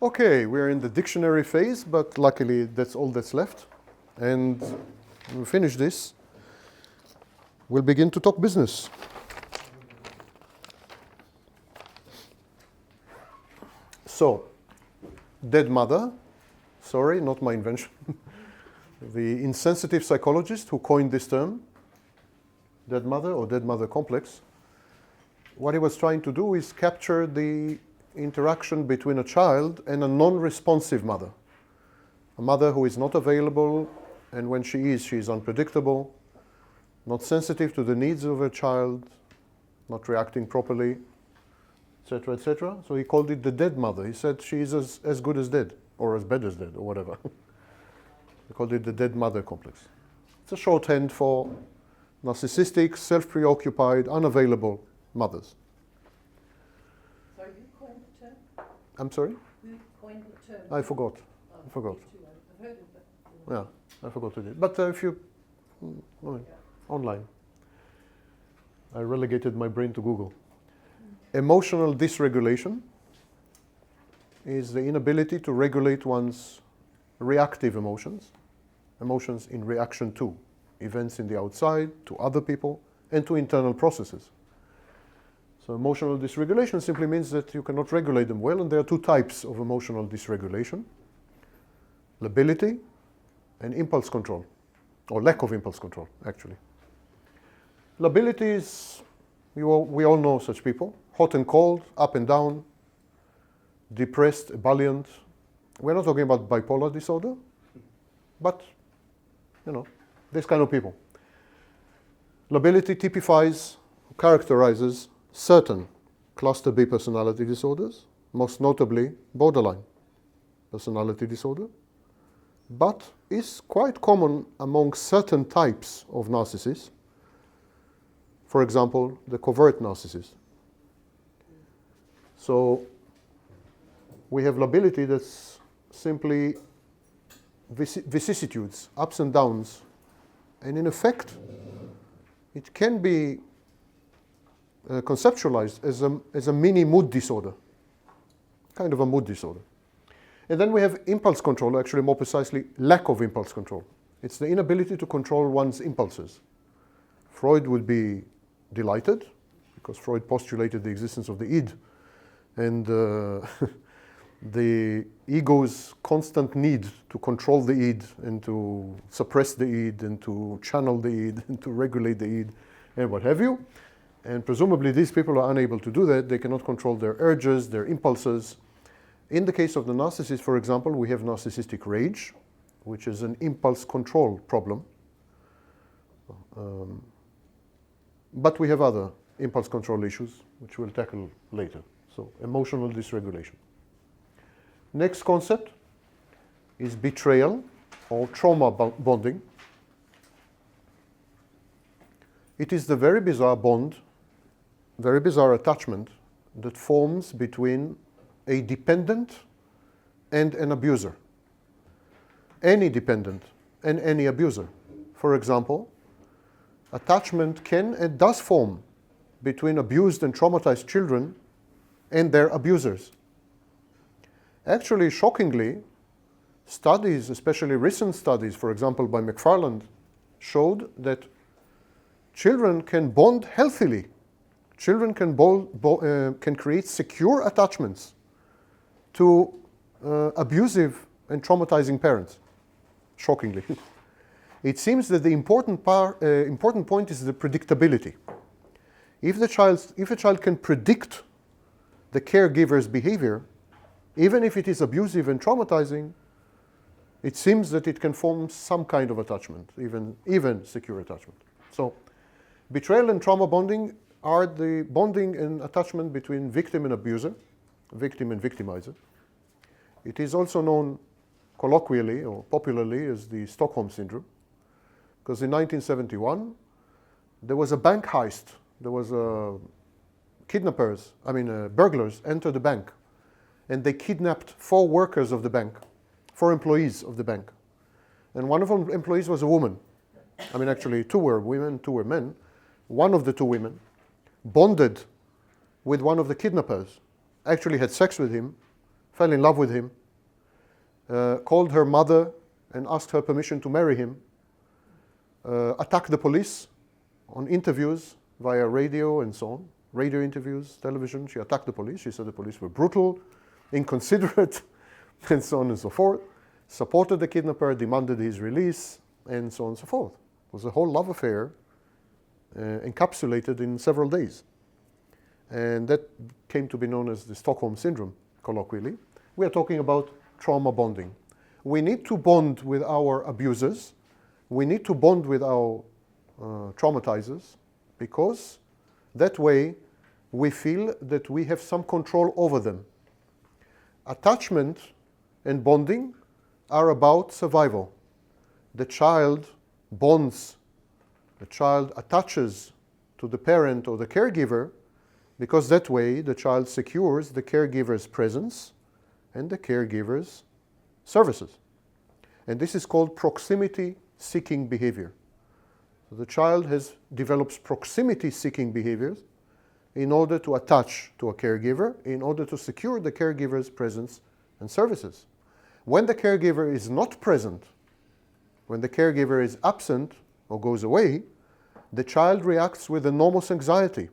Okay, we're in the dictionary phase, but luckily that's all that's left. And when we finish this, we'll begin to talk business. So, dead mother, sorry, not my invention. The insensitive psychologist who coined this term, dead mother or dead mother complex, what he was trying to do is capture the interaction between a child and a non-responsive mother. A mother who is not available, and when she is unpredictable, not sensitive to the needs of her child, not reacting properly, etc., etc. So he called it the dead mother. He said she is as good as dead, or as bad as dead, or whatever. He called it the dead mother complex. It's a shorthand for narcissistic, self-preoccupied, unavailable mothers. Sorry, who coined the term? I'm sorry? Who coined the term? I forgot. Oh, I forgot. me too. I've heard of it. Yeah, I forgot to do it. But if you, online, I relegated my brain to Google. Emotional dysregulation is the inability to regulate one's reactive emotions, emotions in reaction to events in the outside, to other people, and to internal processes. So emotional dysregulation simply means that you cannot regulate them well, and there are two types of emotional dysregulation: lability and impulse control, or lack of impulse control, actually. Lability is, we all know such people: hot and cold, up and down, depressed, ebullient. We're not talking about bipolar disorder, but, this kind of people. Lability typifies, characterizes certain cluster B personality disorders, most notably borderline personality disorder, but is quite common among certain types of narcissists. For example, the covert narcissist. So we have lability that's simply vicissitudes, ups and downs, and in effect, it can be conceptualized as a mini mood disorder, kind of a mood disorder. And then we have impulse control, actually more precisely, lack of impulse control. It's the inability to control one's impulses. Freud would be delighted, because Freud postulated the existence of the id, and the ego's constant need to control the id and to suppress the id and to channel the id and to regulate the id and what have you. And presumably these people are unable to do that. They cannot control their urges, their impulses. In the case of the narcissist, for example, we have narcissistic rage, which is an impulse control problem. But we have other impulse control issues, which we'll tackle later. So emotional dysregulation. Next concept is betrayal or trauma bonding. It is the very bizarre bond, very bizarre attachment that forms between a dependent and an abuser. Any dependent and any abuser. For example, attachment can and does form between abused and traumatized children and their abusers. Actually, shockingly, studies, especially recent studies, for example by McFarland, showed that children can bond healthily. Children can create secure attachments to abusive and traumatizing parents, shockingly. It seems that the important point is the predictability. If a child can predict the caregiver's behavior, even if it is abusive and traumatizing, it seems that it can form some kind of attachment, even secure attachment. So betrayal and trauma bonding are the bonding and attachment between victim and abuser, victim and victimizer. It is also known colloquially or popularly as the Stockholm Syndrome, because in 1971, there was a bank heist. There was burglars entered the bank, and they kidnapped 4 workers of the bank, 4 employees of the bank. And one of the employees was a woman. Actually, 2 were women, 2 were men. One of the 2 women bonded with one of the kidnappers, actually had sex with him, fell in love with him, called her mother and asked her permission to marry him, attacked the police on interviews via radio and so on, radio interviews, television. She attacked the police. She said the police were brutal, inconsiderate, and so on and so forth. Supported the kidnapper, demanded his release, and so on and so forth. It was a whole love affair encapsulated in several days. And that came to be known as the Stockholm Syndrome, colloquially. We are talking about trauma bonding. We need to bond with our abusers. We need to bond with our traumatizers, because that way we feel that we have some control over them. Attachment and bonding are about survival. The child bonds, the child attaches to the parent or the caregiver, because that way the child secures the caregiver's presence and the caregiver's services. And this is called proximity-seeking behavior. So the child develops proximity-seeking behaviors in order to attach to a caregiver, in order to secure the caregiver's presence and services. When the caregiver is not present, when the caregiver is absent or goes away, the child reacts with enormous anxiety.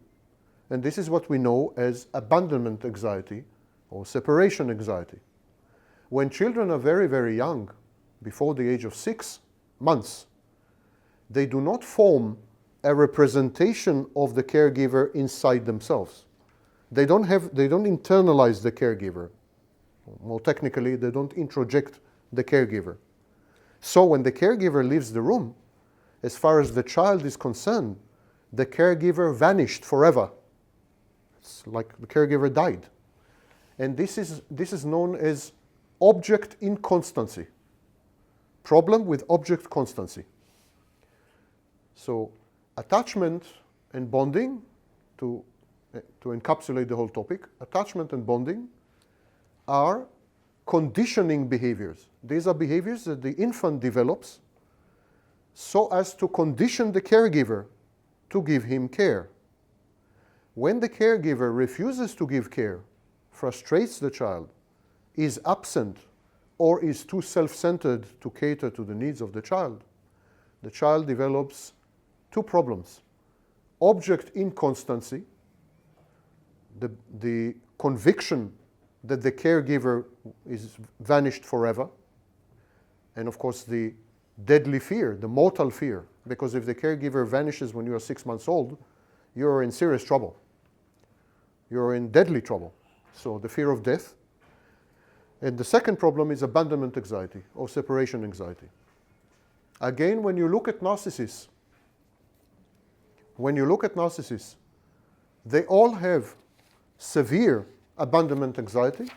And this is what we know as abandonment anxiety or separation anxiety. When children are very, very young, before the age of 6 months, they do not form a representation of the caregiver inside themselves. They don't internalize the caregiver. More technically, they don't introject the caregiver. So when the caregiver leaves the room, as far as the child is concerned, the caregiver vanished forever. It's like the caregiver died. And this is known as object inconstancy. Problem with object constancy. So attachment and bonding, to encapsulate the whole topic, attachment and bonding are conditioning behaviors. These are behaviors that the infant develops so as to condition the caregiver to give him care. When the caregiver refuses to give care, frustrates the child, is absent, or is too self-centered to cater to the needs of the child develops two problems. Object inconstancy, the conviction that the caregiver is vanished forever, and of course the deadly fear, the mortal fear, because if the caregiver vanishes when you are 6 months old, you're in serious trouble. You're in deadly trouble. So the fear of death. And the second problem is abandonment anxiety or separation anxiety. Again, when you look at narcissists, they all have severe abandonment anxiety,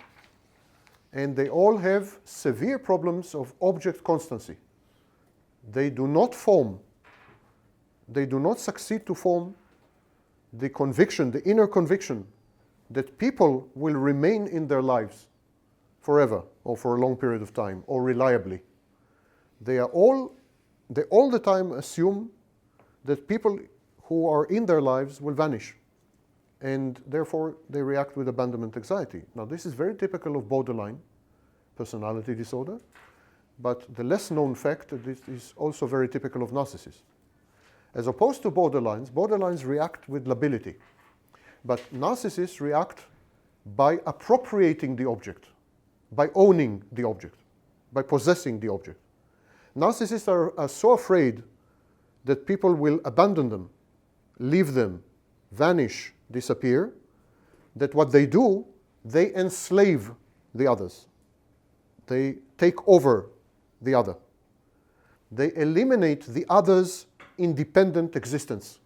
and they all have severe problems of object constancy. They do not succeed to form the conviction, the inner conviction, that people will remain in their lives forever or for a long period of time or reliably. They all the time assume that people who are in their lives will vanish, and therefore they react with abandonment anxiety. Now, this is very typical of borderline personality disorder, but the less known fact that this is also very typical of narcissists. As opposed to borderlines react with lability, but narcissists react by appropriating the object, by owning the object, by possessing the object. Narcissists are so afraid that people will abandon them, leave them, vanish, disappear, that what they do, they enslave the others. They take over the other. They eliminate the other's independent existence.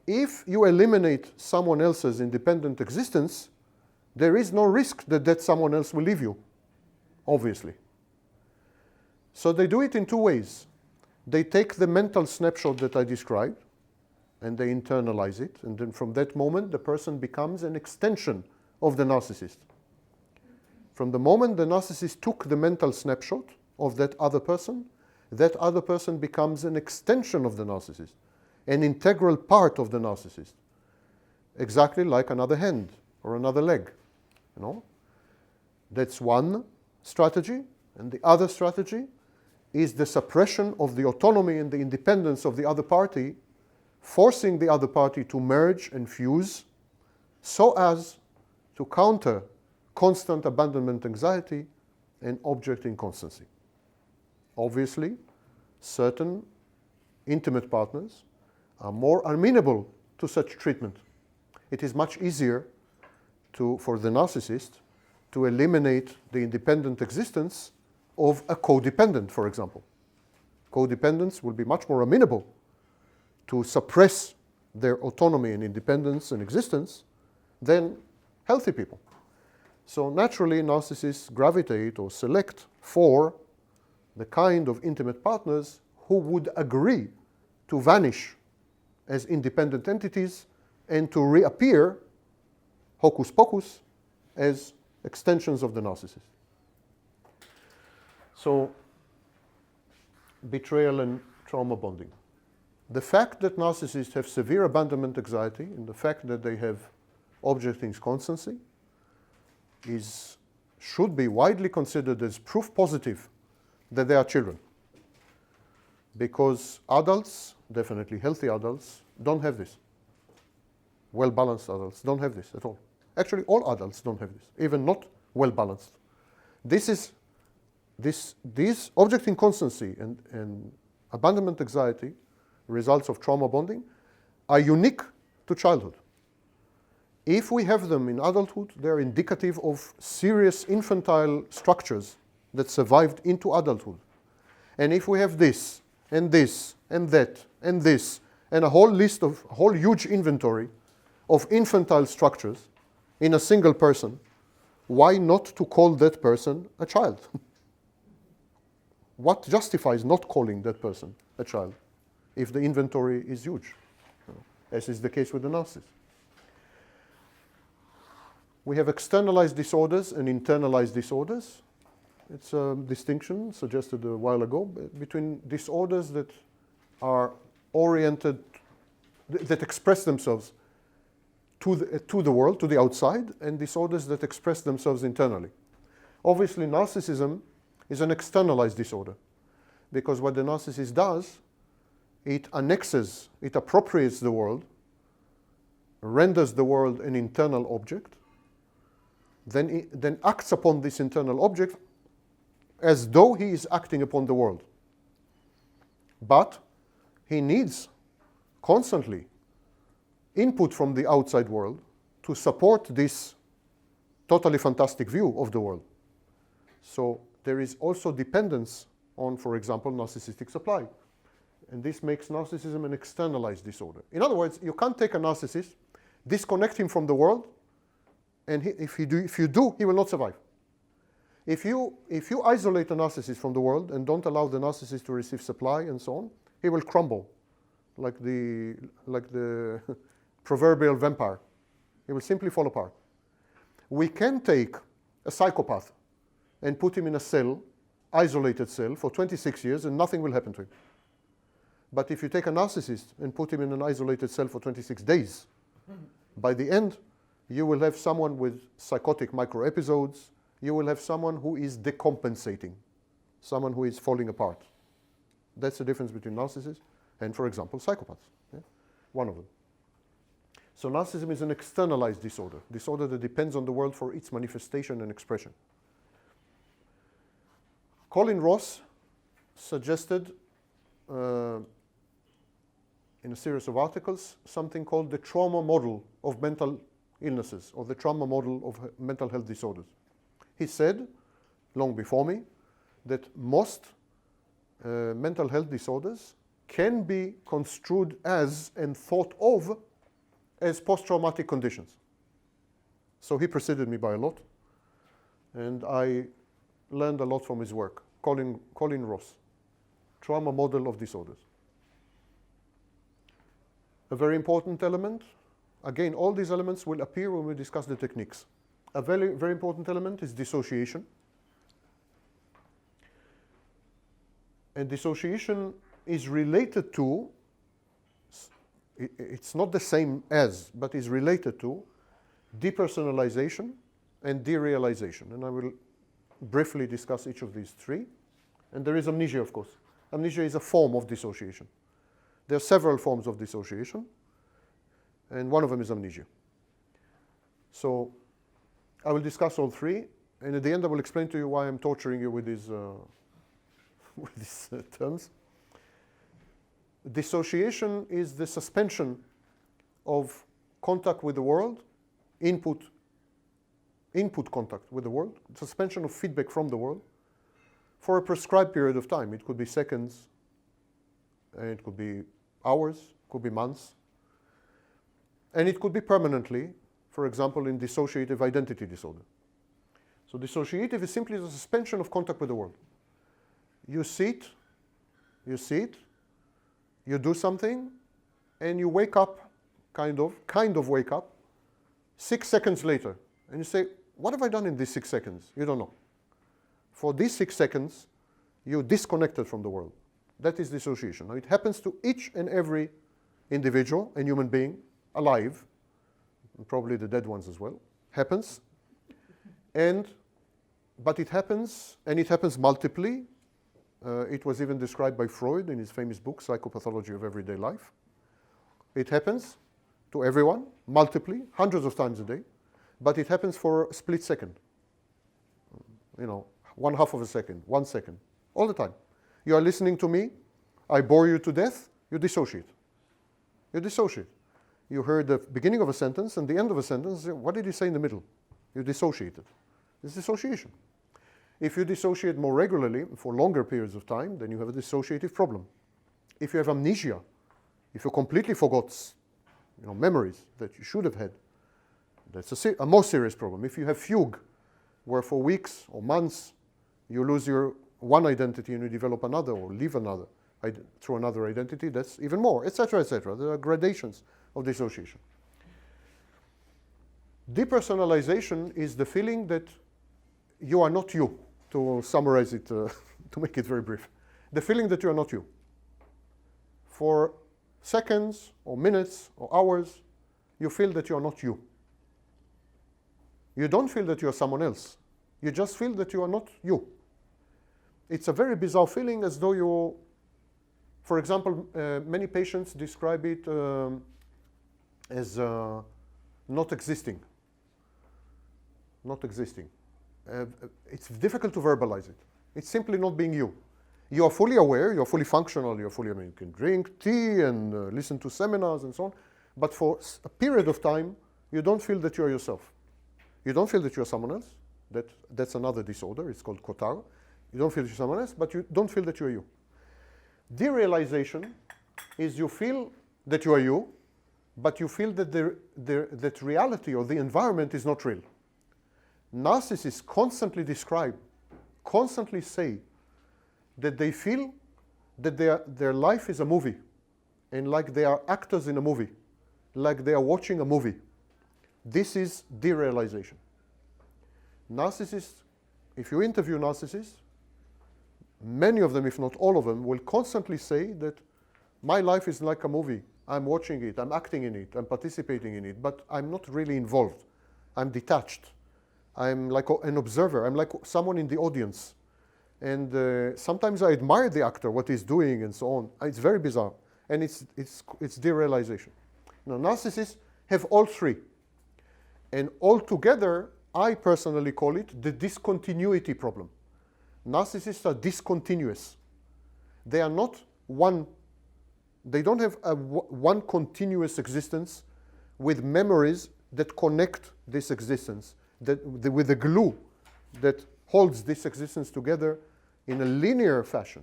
If you eliminate someone else's independent existence, there is no risk that someone else will leave you, obviously. So they do it in two ways. They take the mental snapshot that I described, and they internalize it, and then from that moment, the person becomes an extension of the narcissist. From the moment the narcissist took the mental snapshot of that other person becomes an extension of the narcissist, an integral part of the narcissist, exactly like another hand or another leg, you know? That's one strategy. And the other strategy is the suppression of the autonomy and the independence of the other party, forcing the other party to merge and fuse so as to counter constant abandonment anxiety and object inconstancy. Obviously, certain intimate partners are more amenable to such treatment. It is much easier for the narcissist to eliminate the independent existence of a codependent, for example. Codependents will be much more amenable to suppress their autonomy and independence and existence than healthy people. So naturally, narcissists gravitate or select for the kind of intimate partners who would agree to vanish as independent entities and to reappear, hocus pocus, as extensions of the narcissist. So, betrayal and trauma bonding. The fact that narcissists have severe abandonment anxiety and the fact that they have object inconstancy should be widely considered as proof positive that they are children. Because adults, definitely healthy adults, don't have this. Well-balanced adults don't have this at all. Actually, all adults don't have this, even not well-balanced. This object inconstancy and abandonment anxiety, results of trauma bonding, are unique to childhood. If we have them in adulthood, they're indicative of serious infantile structures that survived into adulthood. And if we have this, and this, and that, and this, and a whole huge inventory of infantile structures in a single person, why not to call that person a child? What justifies not calling that person a child if the inventory is huge, as is the case with the narcissist? We have externalized disorders and internalized disorders. It's a distinction suggested a while ago between disorders that are oriented, that express themselves to the world, to the outside, and disorders that express themselves internally. Obviously, narcissism is an externalized disorder because what the narcissist does, it annexes, it appropriates the world, renders the world an internal object, then acts upon this internal object as though he is acting upon the world. But he needs constantly input from the outside world to support this totally fantastic view of the world. So there is also dependence on, for example, narcissistic supply. And this makes narcissism an externalized disorder. In other words, you can't take a narcissist, disconnect him from the world, and if you do, he will not survive. If you isolate a narcissist from the world and don't allow the narcissist to receive supply and so on, he will crumble like the proverbial vampire. He will simply fall apart. We can take a psychopath and put him in a cell, isolated cell, for 26 years and nothing will happen to him. But if you take a narcissist and put him in an isolated cell for 26 days, by the end, you will have someone with psychotic microepisodes. You will have someone who is decompensating, someone who is falling apart. That's the difference between narcissists and, for example, psychopaths. Yeah? One of them. So narcissism is an externalized disorder that depends on the world for its manifestation and expression. Colin Ross suggested in a series of articles something called the trauma model of mental illnesses, or the trauma model of mental health disorders. He said, long before me, that most mental health disorders can be construed as and thought of as post-traumatic conditions. So he preceded me by a lot, and I learned a lot from his work. Colin Ross, trauma model of disorders. A very important element, again, all these elements will appear when we discuss the techniques. A very, very important element is dissociation. And dissociation is related to, it's not the same as, but is related to depersonalization and derealization. And I will briefly discuss each of these three. And there is amnesia, of course. Amnesia is a form of dissociation. There are several forms of dissociation, and one of them is amnesia. So I will discuss all three, and at the end I will explain to you why I'm torturing you with these, terms. Dissociation is the suspension of contact with the world, input contact with the world, suspension of feedback from the world for a prescribed period of time. It could be seconds, and it could be hours, it could be months, and it could be permanently, for example, in dissociative identity disorder. So dissociative is simply the suspension of contact with the world. You sit, you do something, and you wake up, kind of wake up, 6 seconds later, and you say, what have I done in these 6 seconds? You don't know. For these 6 seconds, you disconnected from the world. That is dissociation. Now, it happens to each and every individual and human being alive, and probably the dead ones as well, happens. But it happens, and it happens multiply. It was even described by Freud in his famous book, Psychopathology of Everyday Life. It happens to everyone, multiply, hundreds of times a day, but it happens for a split second. 1/2 of a second, 1 second, all the time. You are listening to me, I bore you to death, you dissociate. You dissociate. You heard the beginning of a sentence and the end of a sentence, what did you say in the middle? You dissociated. It's dissociation. If you dissociate more regularly for longer periods of time, then you have a dissociative problem. If you have amnesia, if you completely forgot memories that you should have had, that's a more serious problem. If you have fugue, where for weeks or months you lose your one identity and you develop another or leave another through another identity, that's even more, etc., etc. There are gradations of dissociation. Depersonalization is the feeling that you are not you, to summarize it, to make it very brief. The feeling that you are not you. For seconds or minutes or hours, you feel that you are not you. You don't feel that you are someone else. You just feel that you are not you. It's a very bizarre feeling, as though you, for example, many patients describe it as not existing. Not existing. It's difficult to verbalize it. It's simply not being you. You are fully aware, you're fully functional, you can drink tea and listen to seminars and so on, but for a period of time, you don't feel that you're yourself. You don't feel that you're someone else. That's another disorder, it's called Cotard. You don't feel that you're someone else, but you don't feel that you're you. Derealization is you feel that you are you, but you feel that that reality or the environment is not real. Narcissists constantly say that they feel that their life is a movie, and like they are actors in a movie, like they are watching a movie. This is derealization. Narcissists, if you interview narcissists, many of them, if not all of them, will constantly say that my life is like a movie. I'm watching it, I'm acting in it, I'm participating in it, but I'm not really involved. I'm detached. I'm like an observer. I'm like someone in the audience. And sometimes I admire the actor, what he's doing, and so on. It's very bizarre. And it's derealization. Now, narcissists have all three. And altogether, I personally call it the discontinuity problem. Narcissists are discontinuous. They are not one. They don't have one continuous existence with memories that connect this existence, with the glue that holds this existence together in a linear fashion.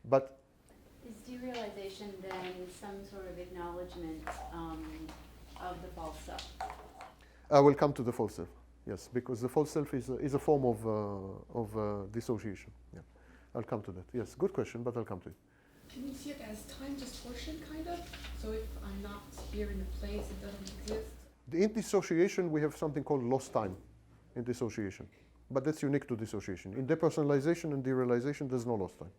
But is derealization then some sort of acknowledgement of the false self? I will come to the false self. Yes, because the false self is a form of dissociation. Yeah, I'll come to that. Yes, good question, but I'll come to it. Can you see it as time distortion, kind of? So if I'm not here in the place, it doesn't exist? In dissociation, we have something called lost time in dissociation. But that's unique to dissociation. In depersonalization and derealization, there's no lost time.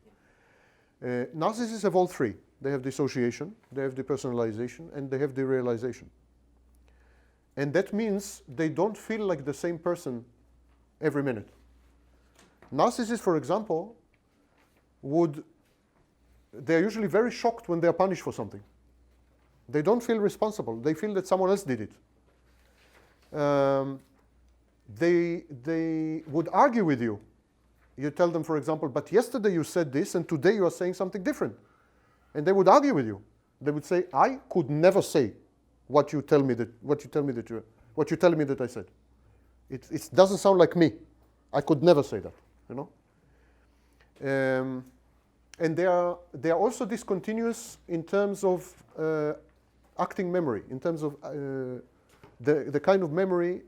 Narcissists have all three. They have dissociation, they have depersonalization, and they have derealization. And that means they don't feel like the same person every minute. Narcissists, for example, they're usually very shocked when they're punished for something. They don't feel responsible. They feel that someone else did it. They would argue with you. You tell them, for example, but yesterday you said this, and today you are saying something different. And they would argue with you. They would say, I could never say what you tell me that I said. It doesn't sound like me. I could never say that. You know. And they are also discontinuous in terms of acting memory, in terms of the kind of memory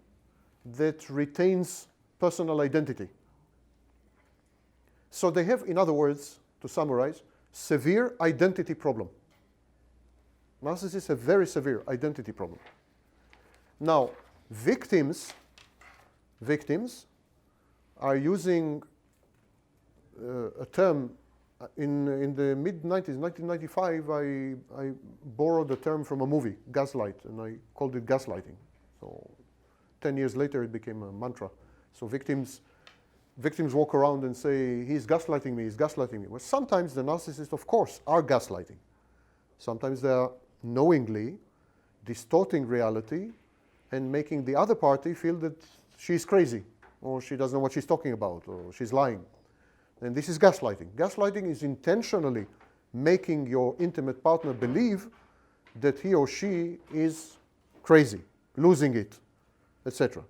that retains personal identity. So they have, in other words, to summarize, severe identity problem. Narcissists have very severe identity problem. Now, victims are using a term in the mid-90s, 1995, I borrowed a term from a movie, Gaslight, and I called it gaslighting. So 10 years later, it became a mantra. So victims walk around and say, he's gaslighting me, he's gaslighting me. Well, sometimes the narcissists, of course, are gaslighting. Sometimes they are knowingly distorting reality and making the other party feel that she's crazy, or she doesn't know what she's talking about, or she's lying. And this is gaslighting. Gaslighting is intentionally making your intimate partner believe that he or she is crazy, losing it, etc.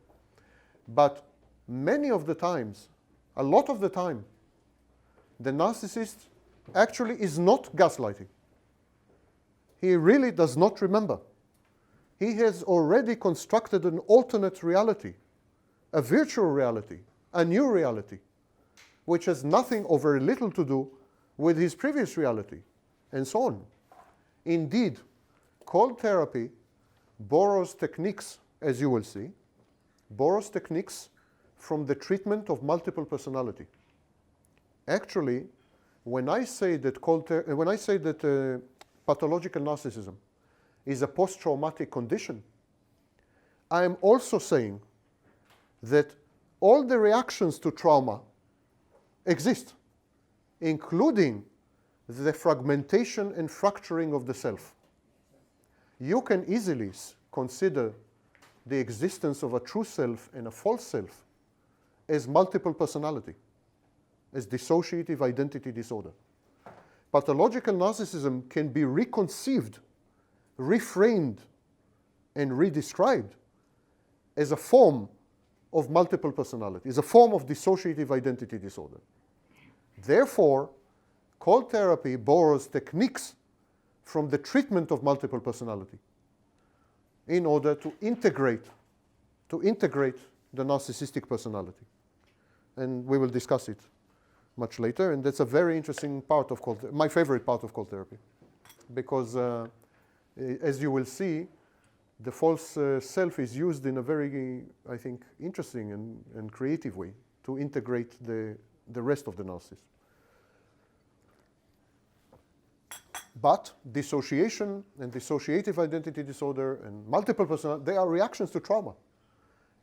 But many of the times, a lot of the time, the narcissist actually is not gaslighting. He really does not remember. He has already constructed an alternate reality, a virtual reality, a new reality, which has nothing or very little to do with his previous reality, and so on. Indeed, cold therapy borrows techniques, as you will see, borrows techniques from the treatment of multiple personality. Actually, when I say that pathological narcissism is a post-traumatic condition, I am also saying that all the reactions to trauma exist, including the fragmentation and fracturing of the self. You can easily consider the existence of a true self and a false self as multiple personality, as dissociative identity disorder. Pathological narcissism can be reconceived, reframed, and redescribed as a form of multiple personality, is a form of dissociative identity disorder. Therefore, cold therapy borrows techniques from the treatment of multiple personality in order to integrate the narcissistic personality. And we will discuss it much later, and that's a very interesting part of cold therapy, my favorite part of cold therapy, because as you will see, the false self is used in a very, I think, interesting and creative way to integrate the rest of the narcissist. But dissociation and dissociative identity disorder and multiple personality, they are reactions to trauma.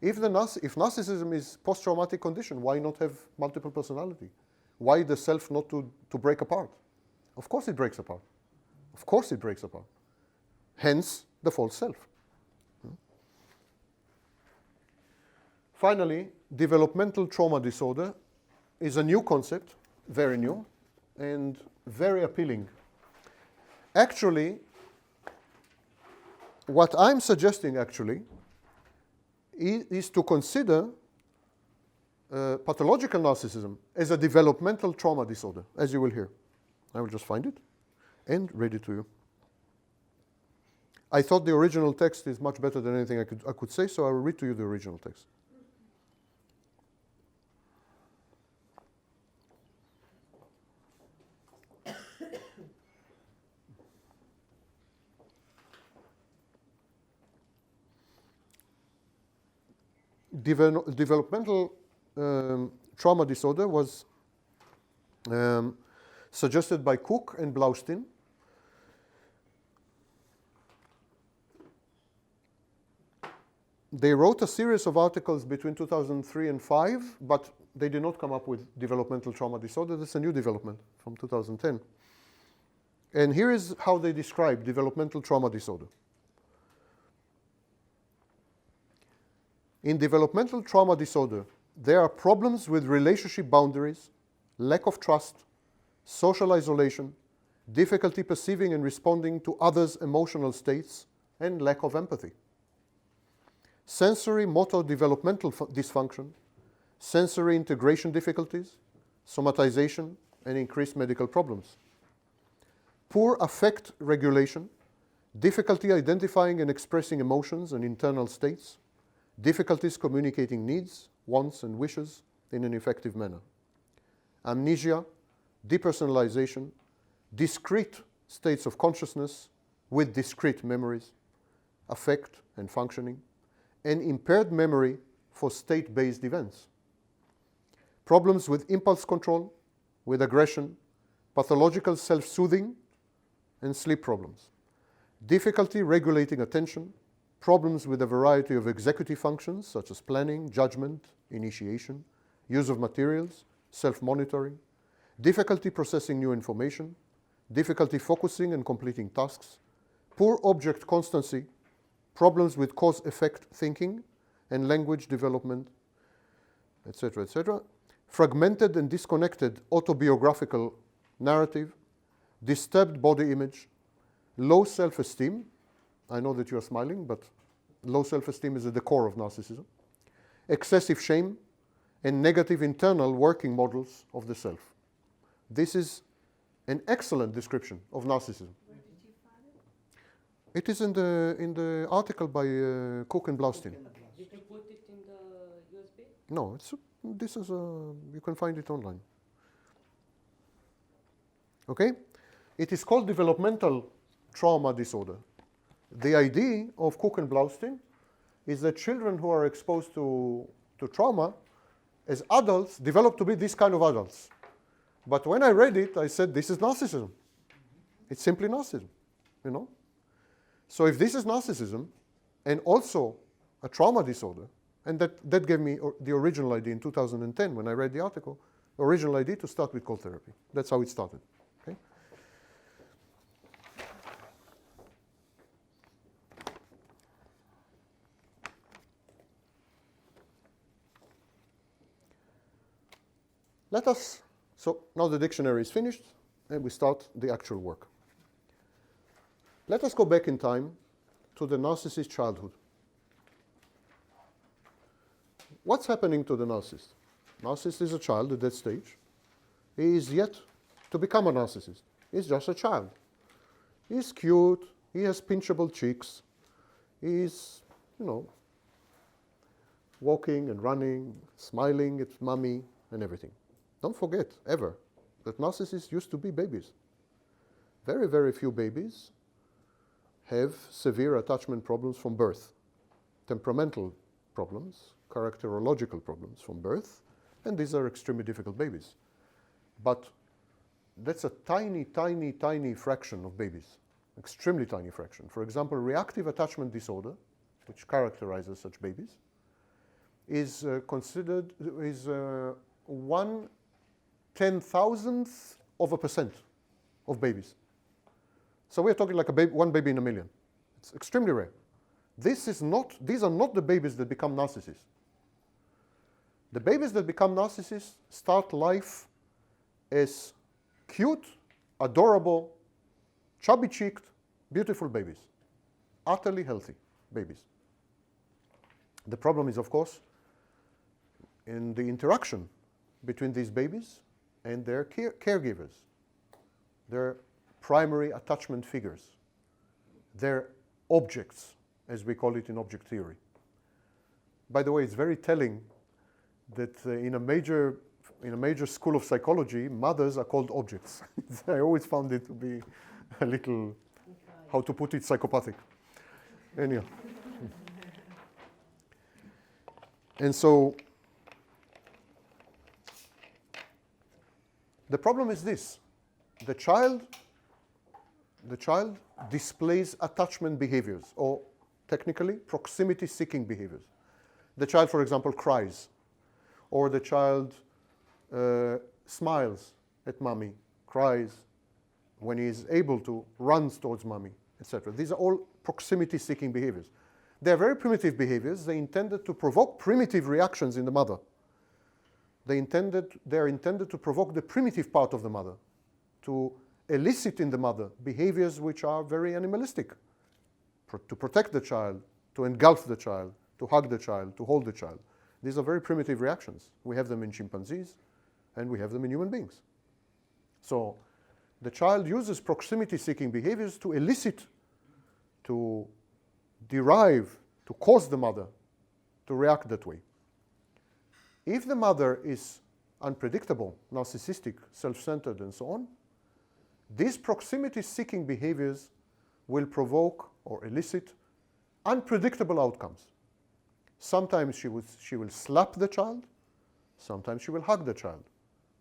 If narcissism is post-traumatic condition, why not have multiple personality? Why the self not to break apart? Of course it breaks apart. Of course it breaks apart. Hence, the false self. Finally, developmental trauma disorder is a new concept, very new, and very appealing. Actually, what I'm suggesting actually is to consider pathological narcissism as a developmental trauma disorder, as you will hear. I will just find it and read it to you. I thought the original text is much better than anything I could say, so I will read to you the original text. Developmental trauma disorder was suggested by Cook and Blaustein. They wrote a series of articles between 2003 and 5, but they did not come up with developmental trauma disorder. That's a new development from 2010. And here is how they describe developmental trauma disorder. In developmental trauma disorder, there are problems with relationship boundaries, lack of trust, social isolation, difficulty perceiving and responding to others' emotional states, and lack of empathy. Sensory motor developmental dysfunction, sensory integration difficulties, somatization, and increased medical problems. Poor affect regulation, difficulty identifying and expressing emotions and internal states, difficulties communicating needs, wants, and wishes in an effective manner. Amnesia, depersonalization, discrete states of consciousness with discrete memories, affect and functioning, and impaired memory for state-based events. Problems with impulse control, with aggression, pathological self-soothing, and sleep problems. Difficulty regulating attention, problems with a variety of executive functions such as planning, judgment, initiation, use of materials, self-monitoring, difficulty processing new information, difficulty focusing and completing tasks, poor object constancy, problems with cause-effect thinking and language development, etc., etc., fragmented and disconnected autobiographical narrative, disturbed body image, low self-esteem. I know that you are smiling, but low self-esteem is at the core of narcissism. Excessive shame and negative internal working models of the self. This is an excellent description of narcissism. Where did you find it? It is in the article by Cook and Blaustein. Did you put it in the USB? No, you can find it online. Okay? It is called developmental trauma disorder. The idea of Cook and Blaustein is that children who are exposed to trauma as adults develop to be this kind of adults. But when I read it, I said, this is narcissism. It's simply narcissism, you know? So if this is narcissism and also a trauma disorder, and that gave me the original idea in 2010 when I read the article, the original idea to start with cold therapy. That's how it started. Okay? So now the dictionary is finished, and we start the actual work. Let us go back in time to the narcissist childhood. What's happening to the narcissist? Narcissist is a child at that stage. He is yet to become a narcissist. He's just a child. He's cute, he has pinchable cheeks, he's, walking and running, smiling at mommy and everything. Don't forget, ever, that narcissists used to be babies. Very, very few babies have severe attachment problems from birth. Temperamental problems, characterological problems from birth, and these are extremely difficult babies. But that's a tiny, tiny, tiny fraction of babies, extremely tiny fraction. For example, reactive attachment disorder, which characterizes such babies, is considered 1/10,000% of babies. So we're talking like one baby in a million. It's extremely rare. These are not the babies that become narcissists. The babies that become narcissists start life as cute, adorable, chubby-cheeked, beautiful babies. Utterly healthy babies. The problem is, of course, in the interaction between these babies and their caregivers, their primary attachment figures, their objects, as we call it in object theory. By the way, it's very telling that in a major school of psychology, mothers are called objects. I always found it to be a little, how to put it, psychopathic. Anyhow. And so, the problem is this. The child displays attachment behaviors, or technically, proximity-seeking behaviors. The child, for example, cries, or the child smiles at mommy, cries when he is able to, runs towards mommy, etc. These are all proximity-seeking behaviors. They are very primitive behaviors. They intended to provoke primitive reactions in the mother. They are intended to provoke the primitive part of the mother, to elicit in the mother behaviors which are very animalistic, to protect the child, to engulf the child, to hug the child, to hold the child. These are very primitive reactions. We have them in chimpanzees, and we have them in human beings. So the child uses proximity-seeking behaviors to elicit, to derive, to cause the mother to react that way. If the mother is unpredictable, narcissistic, self-centered, and so on, these proximity-seeking behaviors will provoke or elicit unpredictable outcomes. Sometimes she will slap the child. Sometimes she will hug the child.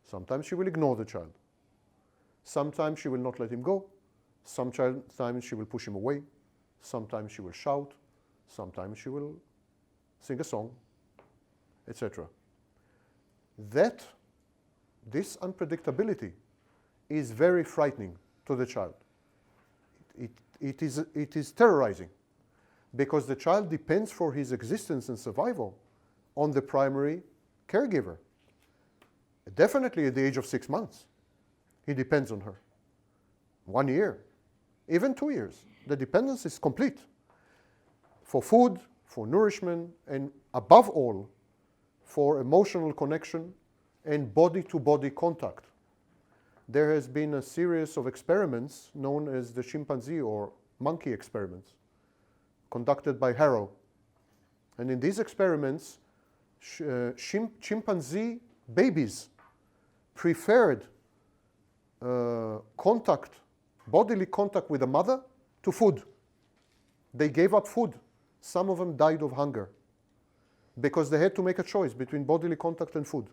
Sometimes she will ignore the child. Sometimes she will not let him go. Sometimes she will push him away. Sometimes she will shout. Sometimes she will sing a song, etc. This unpredictability is very frightening to the child. It is terrorizing, because the child depends for his existence and survival on the primary caregiver. Definitely at the age of 6 months, he depends on her. 1 year, even 2 years, the dependence is complete. For food, for nourishment, and above all, for emotional connection and body-to-body contact. There has been a series of experiments known as the chimpanzee or monkey experiments, conducted by Harrow. And in these experiments, chimpanzee babies preferred bodily contact with the mother to food. They gave up food. Some of them died of hunger because they had to make a choice between bodily contact and food.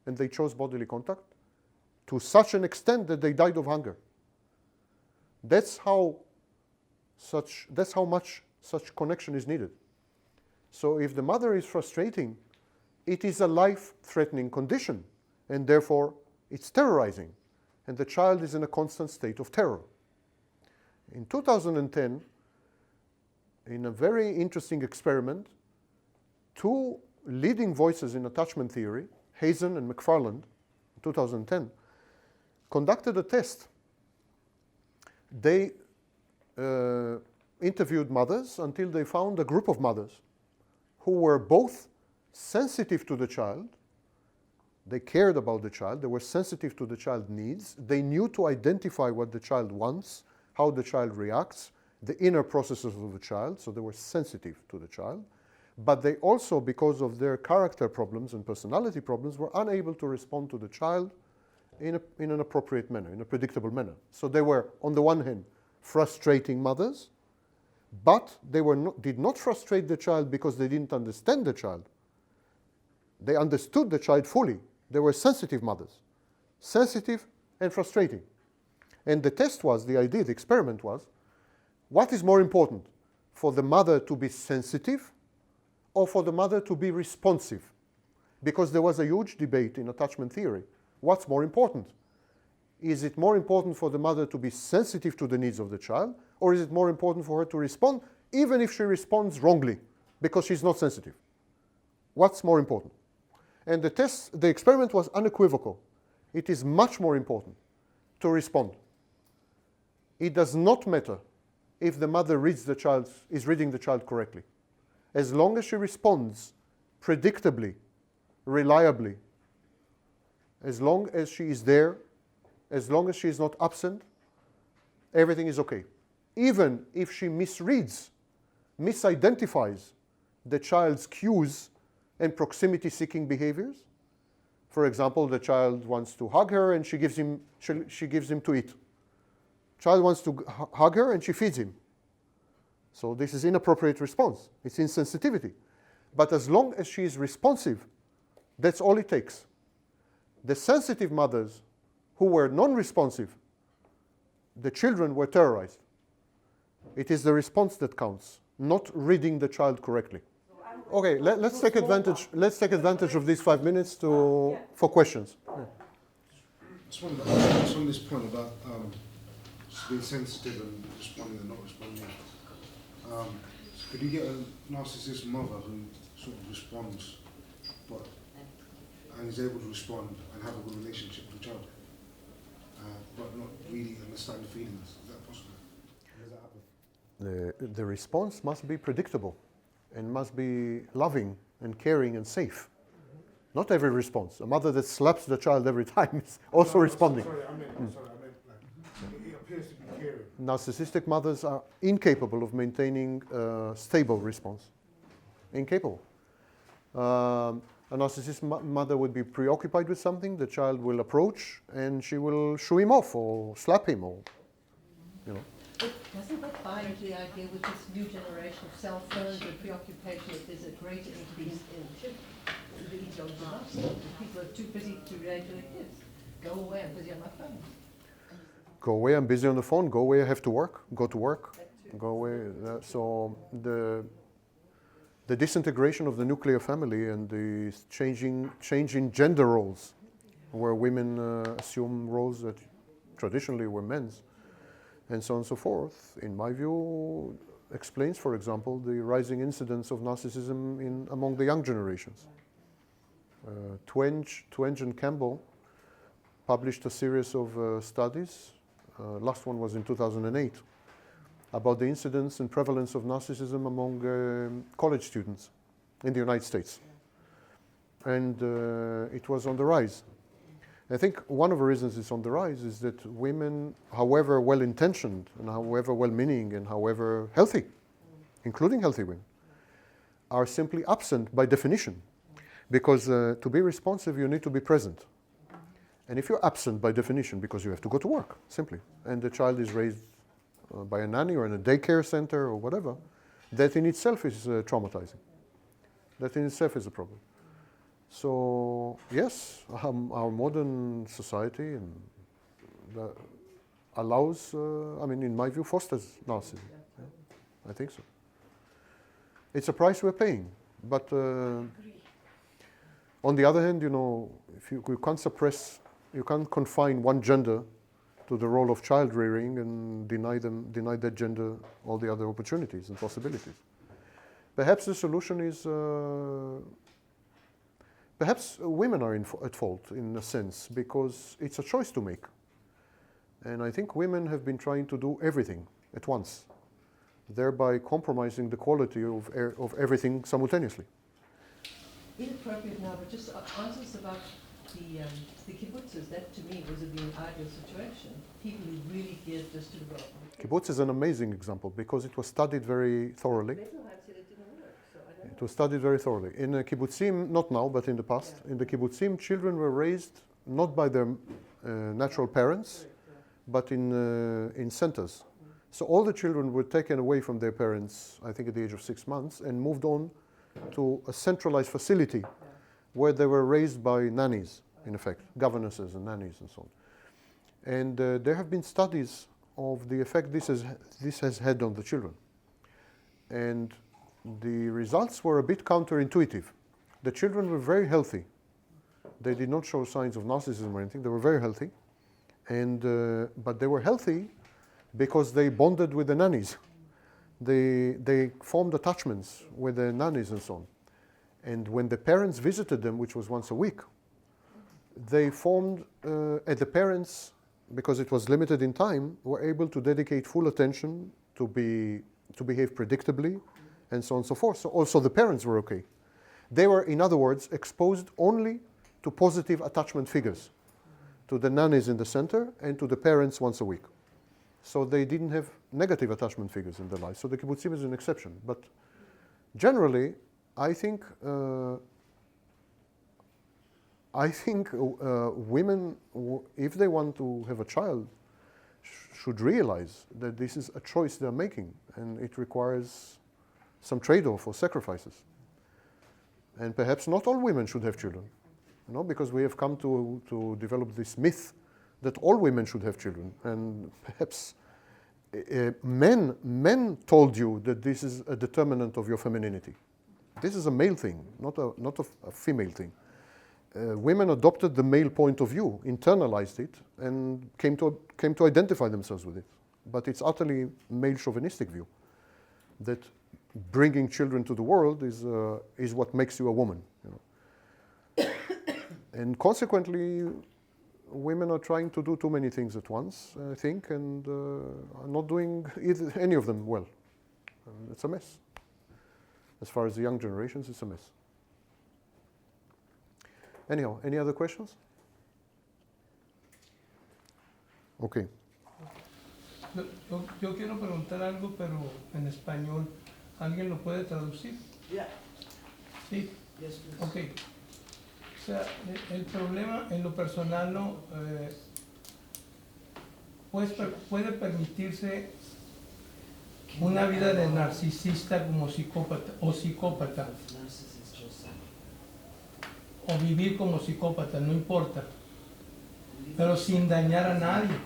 And they chose bodily contact to such an extent that they died of hunger. That's how much such connection is needed. So if the mother is frustrating, it is a life-threatening condition, and therefore it's terrorizing, and the child is in a constant state of terror. In 2010, in a very interesting experiment, two leading voices in attachment theory, Hazen and McFarland, in 2010, conducted a test. They interviewed mothers until they found a group of mothers who were both sensitive to the child. They cared about the child. They were sensitive to the child's needs. They knew to identify what the child wants, how the child reacts, the inner processes of the child, so they were sensitive to the child. But they also, because of their character problems and personality problems, were unable to respond to the child in an appropriate manner, in a predictable manner. So they were, on the one hand, frustrating mothers, but they did not frustrate the child because they didn't understand the child. They understood the child fully. They were sensitive mothers, sensitive and frustrating. And the test was, the idea, the experiment was, what is more important, for the mother to be sensitive or for the mother to be responsive? Because there was a huge debate in attachment theory. What's more important? Is it more important for the mother to be sensitive to the needs of the child, or is it more important for her to respond, even if she responds wrongly, because she's not sensitive? What's more important? And the experiment was unequivocal. It is much more important to respond. It does not matter if the mother is reading the child correctly. As long as she responds predictably, reliably, as long as she is there, as long as she is not absent, everything is okay. Even if she misreads, misidentifies the child's cues and proximity-seeking behaviors. For example, the child wants to hug her and she gives him to eat. Child wants to hug her and she feeds him. So this is inappropriate response. It's insensitivity. But as long as she is responsive, that's all it takes. The sensitive mothers who were non-responsive, the children were terrorized. It is the response that counts, not reading the child correctly. Okay, let's take advantage. Let's take advantage of these 5 minutes for questions. Yeah. Just on this point about being sensitive and responding and not responding. Could you get a narcissist mother who sort of responds, and is able to respond and have a good relationship with the child, but not really understand the feelings? Is that possible? Does that happen? The response must be predictable and must be loving and caring and safe. Not every response. A mother that slaps the child every time is also responding. Sorry, I meant like, it appears to be caring. Narcissistic mothers are incapable of maintaining a stable response. Incapable. A narcissist mother would be preoccupied with something, the child will approach and she will shoo him off or slap him or, you know. But doesn't that buy into the idea with this new generation of cell phones and preoccupation that there's a greater increase in the young devices? People are too busy to relate to their kids. Go away, I'm busy on my phone. Go away, I'm busy on the phone. Go away, I have to work. Go to work. Go away. So the disintegration of the nuclear family and the changing gender roles, where women assume roles that traditionally were men's, and so on and so forth, in my view, explains, for example, the rising incidence of narcissism among the young generations. Twenge and Campbell published a series of studies, last one was in 2008, about the incidence and prevalence of narcissism among college students in the United States. And it was on the rise. I think one of the reasons it's on the rise is that women, however well-intentioned and however well-meaning and however healthy, including healthy women, are simply absent by definition. Because to be responsive, you need to be present. And if you're absent by definition, because you have to go to work, simply, and the child is raised by a nanny or in a daycare center or whatever, that in itself is traumatizing. That in itself is a problem. So, yes, our modern society allows, in my view, fosters narcissism. Yeah, I think so. It's a price we're paying. But on the other hand, if you can't suppress, you can't confine one gender to the role of child rearing and deny that gender all the other opportunities and possibilities. Perhaps the solution is, perhaps women are at fault in a sense, because it's a choice to make. And I think women have been trying to do everything at once, thereby compromising the quality of everything simultaneously. Inappropriate now, but just answer us about the kibbutzes. That to me was an ideal situation. People who really geared this to development. Kibbutz is an amazing example because it was studied very thoroughly. It was studied very thoroughly. In the kibbutzim, not now, but in the past, in the kibbutzim, children were raised not by their natural parents, but in centers. So all the children were taken away from their parents, I think at the age of 6 months, and moved on to a centralized facility where they were raised by nannies, in effect, governesses and nannies and so on. And there have been studies of the effect this has had on the children. And the results were a bit counterintuitive. The children were very healthy. They did not show signs of narcissism or anything. They were very healthy. And, but they were healthy because they bonded with the nannies. They formed attachments with the nannies and so on. And when the parents visited them, which was once a week, they formed, and the parents, because it was limited in time, were able to dedicate full attention to behave predictably, and so on and so forth. So also the parents were okay. They were, in other words, exposed only to positive attachment figures, to the nannies in the center and to the parents once a week. So they didn't have negative attachment figures in their lives. So the kibbutzim is an exception. But generally, I think women, if they want to have a child, should realize that this is a choice they're making, and it requires some trade-off or sacrifices. And perhaps not all women should have children, because we have come to develop this myth that all women should have children, and perhaps Men told you that this is a determinant of your femininity. This is a male thing, not a female thing. Women adopted the male point of view, internalized it, and came to identify themselves with it. But it's utterly male chauvinistic view that bringing children to the world is what makes you a woman. You know? And consequently, women are trying to do too many things at once, I think, and are not doing any of them well. And it's a mess. As far as the young generations, it's a mess. Anyhow, any other questions? Okay. Yo quiero preguntar algo, pero en español. ¿Alguien lo puede traducir? Yeah. Sí. Yes, please. Ok. O sea, el problema en lo personal no puede permitirse una vida de narcisista como psicópata o psicópata, o vivir como psicópata, no importa, pero sin dañar a nadie,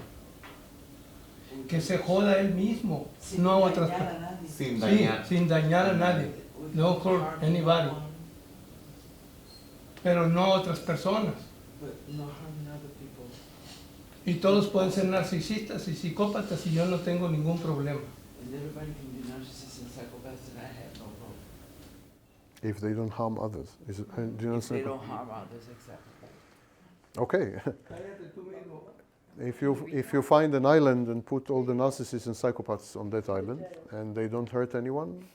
que se joda él mismo, no a otras personas. Sin dañar. Sí, sin dañar a nadie, no hurt anybody, pero no a otras personas. Y todos pueden ser narcisistas y psicópatas y yo no tengo ningún problema. If they don't harm others. Do you If they understand? don't harm others, exactly. Okay. If you find an island and put all the narcissists and psychopaths on that island and they don't hurt anyone,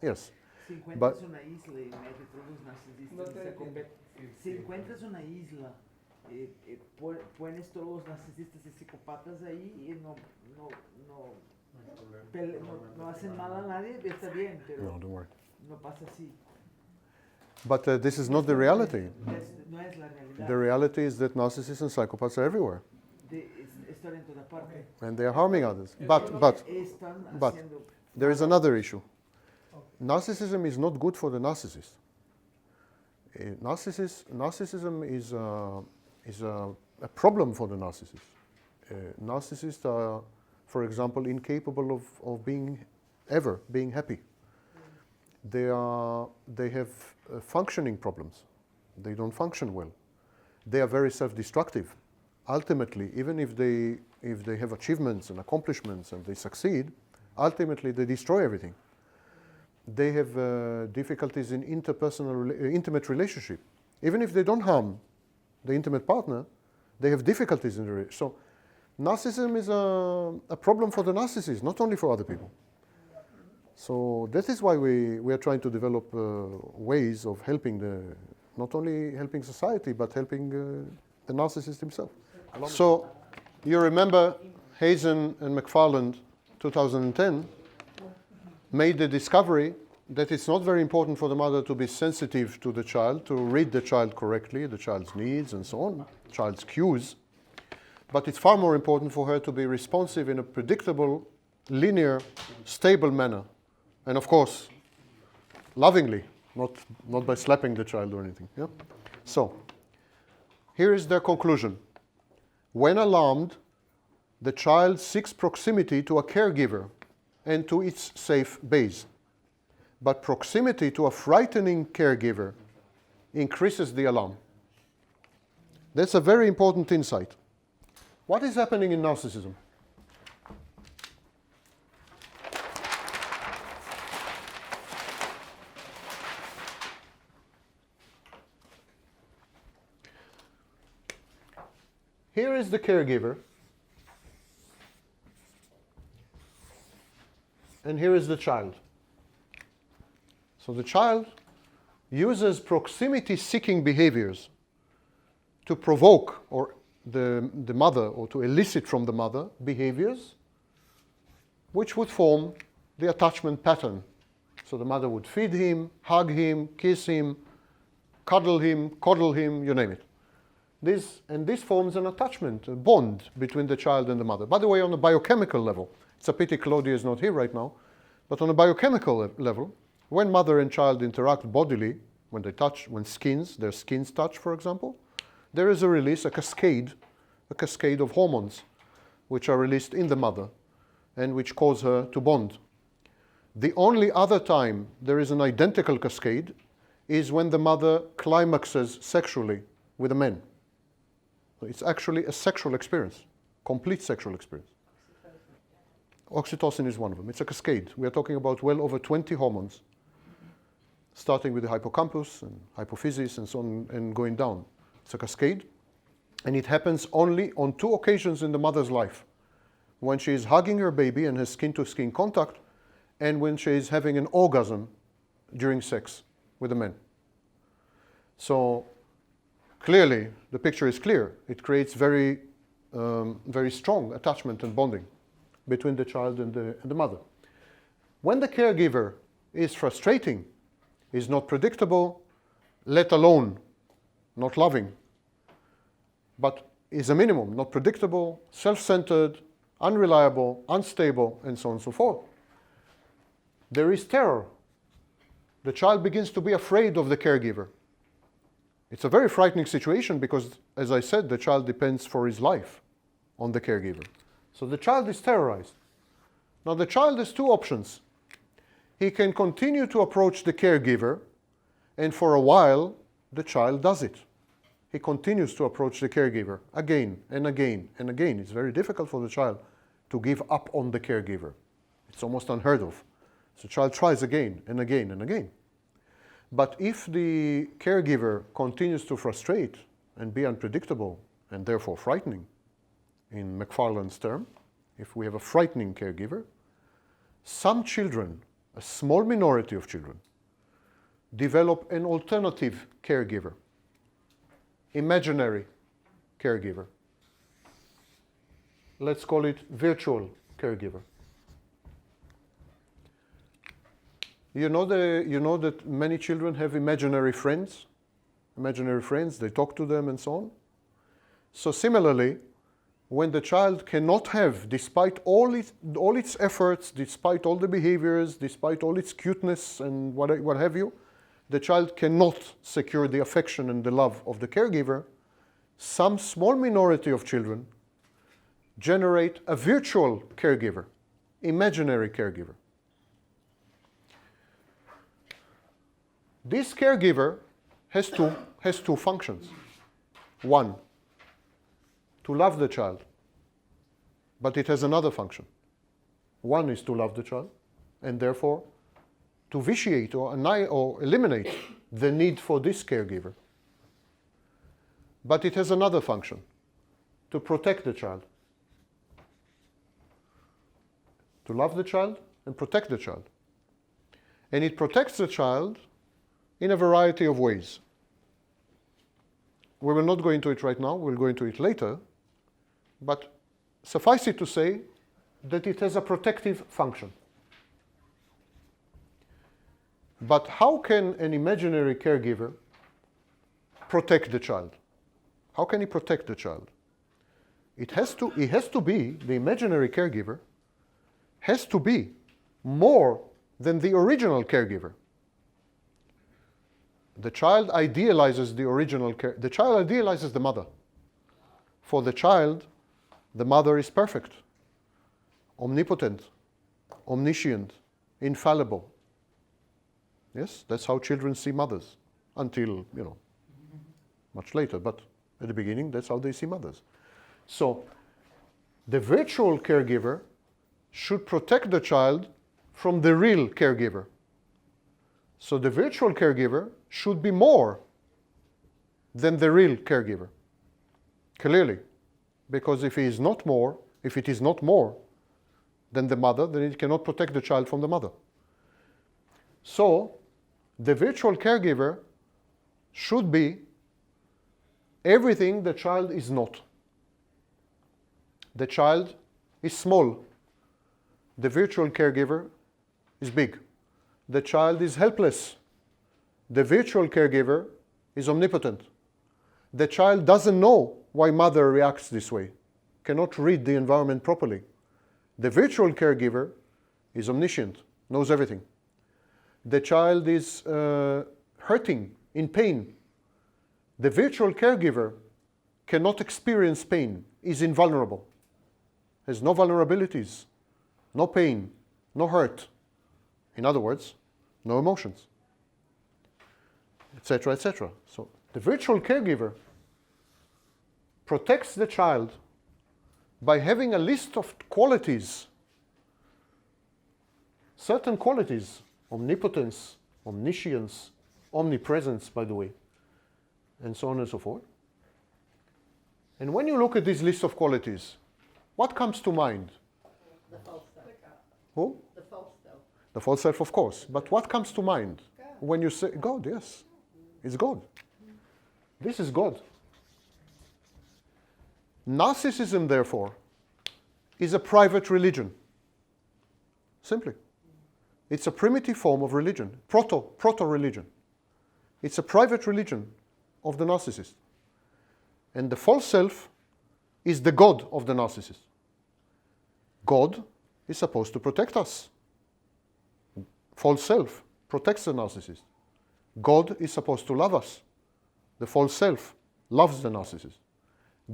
yes. Si But- encuentras una isla y metes todos los narcisistas, si encuentras una isla, pones todos los narcisistas y psicópatas ahí y no hacen mal a nadie, está bien, pero No, don't worry. no pasa así. But this is not the reality. No es la realidad. The reality is that narcissists and psychopaths are everywhere, Están en toda parte. and they are harming others. But Están But- haciendo. there is another issue. Narcissism is not good for the narcissist. Narcissism is a problem for the narcissist. Narcissists are, for example, incapable of being happy. They have functioning problems. They don't function well. They are very self-destructive. Ultimately, even if they have achievements and accomplishments and they succeed, ultimately they destroy everything. They have difficulties in intimate relationship. Even if they don't harm the intimate partner, they have difficulties in the relationship. So narcissism is a problem for the narcissist, not only for other people. So that is why we are trying to develop ways of helping not only helping society, but helping the narcissist himself. So you remember Hazen and McFarland, 2010, made the discovery that it's not very important for the mother to be sensitive to the child, to read the child correctly, the child's needs and so on, child's cues, but it's far more important for her to be responsive in a predictable, linear, stable manner. And of course, lovingly, not by slapping the child or anything. Yeah? So, here is their conclusion. When alarmed, the child seeks proximity to a caregiver and to its safe base. But proximity to a frightening caregiver increases the alarm. That's a very important insight. What is happening in narcissism? Here is the caregiver, and here is the child. So the child uses proximity-seeking behaviors to provoke the mother, or to elicit from the mother behaviors which would form the attachment pattern. So the mother would feed him, hug him, kiss him, coddle him, you name it. This forms an attachment, a bond between the child and the mother. By the way, on a biochemical level, it's a pity Claudia is not here right now, but on a biochemical level, when mother and child interact bodily, when they touch, when their skins touch, for example, there is a release, a cascade of hormones, which are released in the mother. and which cause her to bond. The only other time there is an identical cascade is when the mother climaxes sexually with a man. So it's actually a sexual experience, complete sexual experience. Oxytocin is one of them. It's a cascade. We are talking about well over 20 hormones, starting with the hippocampus and hypophysis and so on, and going down. It's a cascade, and it happens only on 2 occasions in the mother's life. When she is hugging her baby and has skin-to-skin contact, and when she is having an orgasm during sex with a man. So clearly, the picture is clear. It creates very strong attachment and bonding between the child and the mother. When the caregiver is frustrating, is not predictable, let alone not loving, but is a minimum, not predictable, self-centered, unreliable, unstable, and so on and so forth, there is terror. The child begins to be afraid of the caregiver. It's a very frightening situation because, as I said, the child depends for his life on the caregiver. So the child is terrorized. Now the child has 2 options. He can continue to approach the caregiver, and for a while the child does it. He continues to approach the caregiver again and again and again. It's very difficult for the child to give up on the caregiver. It's almost unheard of. So the child tries again and again and again. But if the caregiver continues to frustrate and be unpredictable and therefore frightening, in McFarland's term, if we have a frightening caregiver, some children, a small minority of children, develop an alternative caregiver, imaginary caregiver. Let's call it virtual caregiver. You know that many children have imaginary friends. Imaginary friends, they talk to them and so on. So similarly, when the child cannot have, despite all its efforts, despite all the behaviors, despite all its cuteness and what have you, the child cannot secure the affection and the love of the caregiver, some small minority of children generate a virtual caregiver, imaginary caregiver. This caregiver has two functions. One, to love the child, but it has another function. One is to love the child, and therefore to vitiate or eliminate the need for this caregiver. But it has another function, to protect the child. To love the child and protect the child. And it protects the child in a variety of ways. We will not go into it right now, we'll go into it later, but suffice it to say that it has a protective function. But how can an imaginary caregiver protect the child? How can he protect the child? He has to be, the imaginary caregiver has to be more than the original caregiver. The child idealizes the child idealizes the mother. For the child, the mother is perfect, omnipotent, omniscient, infallible. Yes, that's how children see mothers until, much later, but at the beginning, that's how they see mothers. So, the virtual caregiver should protect the child from the real caregiver. So the virtual caregiver should be more than the real caregiver, clearly. Because if it is not more than the mother, then it cannot protect the child from the mother. So the virtual caregiver should be everything the child is not. The child is small. The virtual caregiver is big. The child is helpless. The virtual caregiver is omnipotent. The child doesn't know why mother reacts this way, cannot read the environment properly. The virtual caregiver is omniscient, knows everything. The child is hurting, in pain. The virtual caregiver cannot experience pain, is invulnerable, has no vulnerabilities, no pain, no hurt. In other words, no emotions, etc., etc. So the virtual caregiver protects the child by having a list of qualities, certain qualities, omnipotence, omniscience, omnipresence, by the way, and so on and so forth. And when you look at this list of qualities, what comes to mind? The false self. Who? The false self. The false self, of course. But what comes to mind when you say God? Yes, it's God. This is God. Narcissism, therefore, is a private religion. Simply. It's a primitive form of religion, proto-religion. It's a private religion of the narcissist. And the false self is the God of the narcissist. God is supposed to protect us. False self protects the narcissist. God is supposed to love us. The false self loves the narcissist.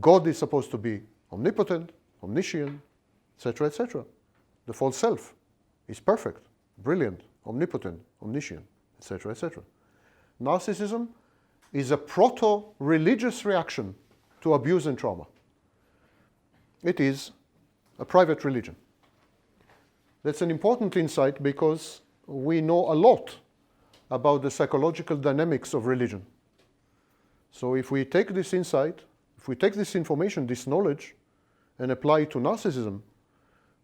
God is supposed to be omnipotent, omniscient, etc., etc. The false self is perfect, brilliant, omnipotent, omniscient, etc., etc. Narcissism is a proto-religious reaction to abuse and trauma. It is a private religion. That's an important insight because we know a lot about the psychological dynamics of religion. So if we take this insight, if we take this information, this knowledge, and apply it to narcissism,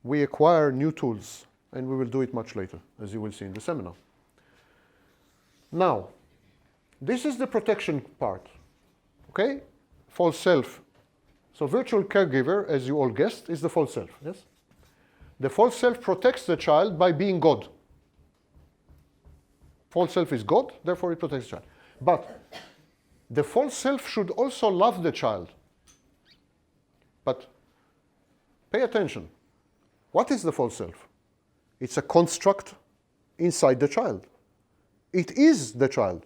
we acquire new tools, and we will do it much later, as you will see in the seminar. Now, this is the protection part, okay? False self. So virtual caregiver, as you all guessed, is the false self, yes? The false self protects the child by being God. False self is God, therefore it protects the child. But the false self should also love the child. But pay attention. What is the false self? It's a construct inside the child. It is the child.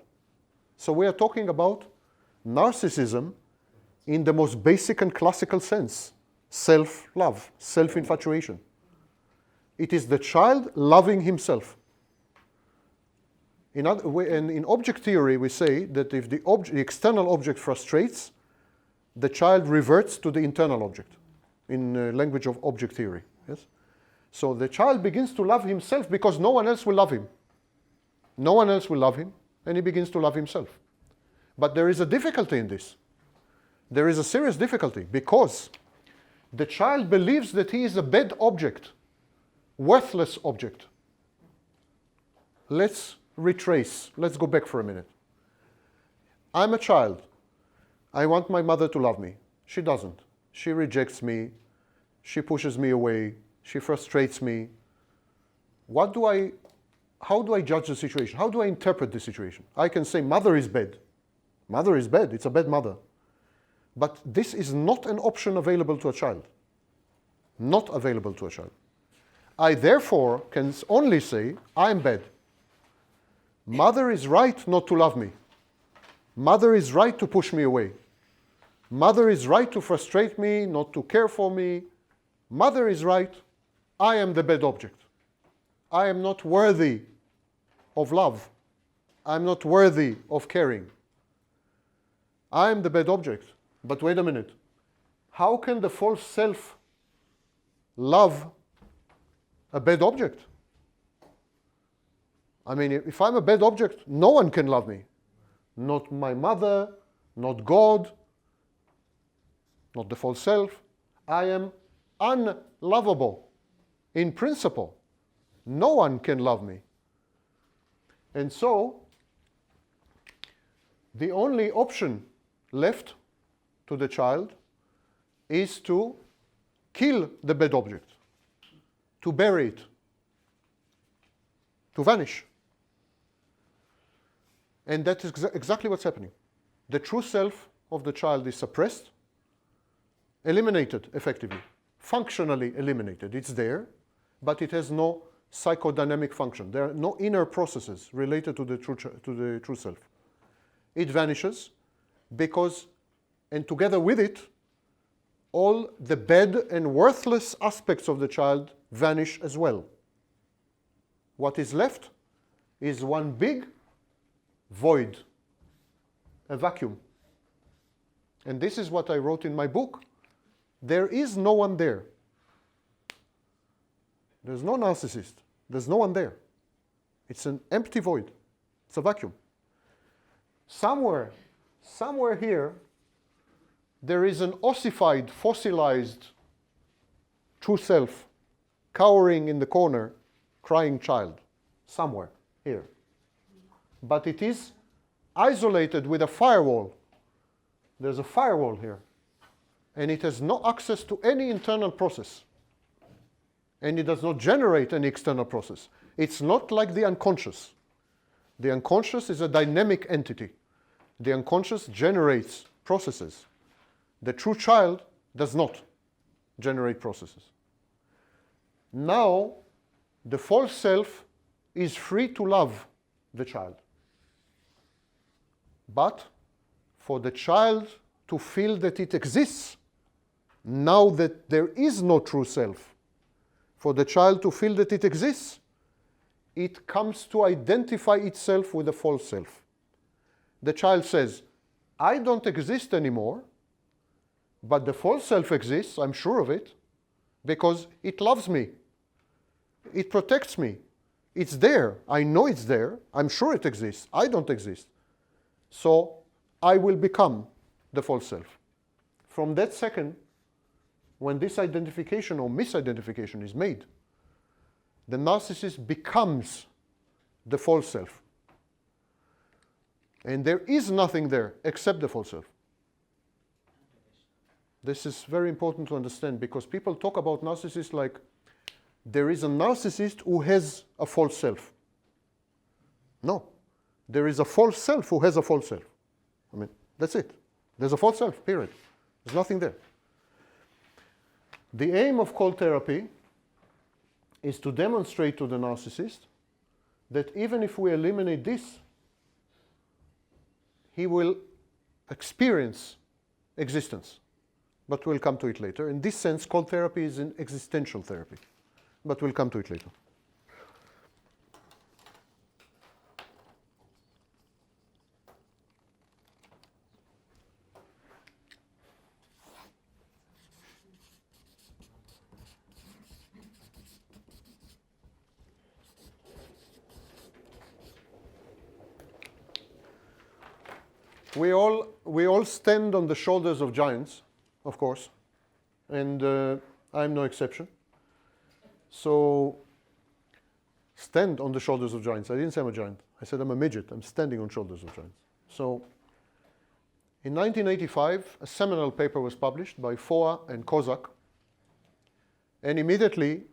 So we are talking about narcissism in the most basic and classical sense. Self-love, self-infatuation. It is the child loving himself. In object theory, we say that if the external object frustrates, the child reverts to the internal object, in language of object theory. Yes? So the child begins to love himself because no one else will love him. No one else will love him, and he begins to love himself. But there is a difficulty in this. There is a serious difficulty because the child believes that he is a bad object, worthless object. Let's retrace. Let's go back for a minute. I'm a child. I want my mother to love me. She doesn't. She rejects me. She pushes me away. She frustrates me. How do I judge the situation? How do I interpret the situation? I can say mother is bad. Mother is bad. It's a bad mother. But this is not an option available to a child. Not available to a child. I therefore can only say, I'm bad. Mother is right not to love me. Mother is right to push me away. Mother is right to frustrate me, not to care for me. Mother is right. I am the bad object. I am not worthy of love. I'm not worthy of caring. I am the bad object. But wait a minute. How can the false self love a bad object? I mean, if I'm a bad object, no one can love me. Not my mother, not God, not the false self. I am unlovable in principle. No one can love me. And so, the only option left to the child is to kill the bad object, to bury it, to vanish. And that is exactly what's happening. The true self of the child is suppressed, eliminated effectively, functionally eliminated. It's there, but it has no psychodynamic function. There are no inner processes related to the true self. It vanishes because, and together with it, all the bad and worthless aspects of the child vanish as well. What is left is one big void, a vacuum. And this is what I wrote in my book. There is no one there. There's no narcissist. There's no one there. It's an empty void. It's a vacuum. Somewhere here, there is an ossified, fossilized true self cowering in the corner, crying child. Somewhere here. But it is isolated with a firewall. There's a firewall here. And it has no access to any internal process. And it does not generate any external process. It's not like the unconscious. The unconscious is a dynamic entity. The unconscious generates processes. The true child does not generate processes. Now, the false self is free to love the child. But for the child to feel that it exists, now that there is no true self, for the child to feel that it exists, it comes to identify itself with the false self. The child says, I don't exist anymore, but the false self exists, I'm sure of it, because it loves me. It protects me. It's there. I know it's there. I'm sure it exists. I don't exist. So I will become the false self. From that second, when this identification or misidentification is made, the narcissist becomes the false self. And there is nothing there except the false self. This is very important to understand because people talk about narcissists like there is a narcissist who has a false self. No. There is a false self who has a false self. I mean, that's it. There's a false self, period. There's nothing there. The aim of cold therapy is to demonstrate to the narcissist that even if we eliminate this, he will experience existence. But we'll come to it later. In this sense, cold therapy is an existential therapy. But we'll come to it later. We all stand on the shoulders of giants, of course, and I'm no exception. So, stand on the shoulders of giants. I didn't say I'm a giant. I said I'm a midget. I'm standing on shoulders of giants. So, in 1985, a seminal paper was published by Foa and Kozak, and immediately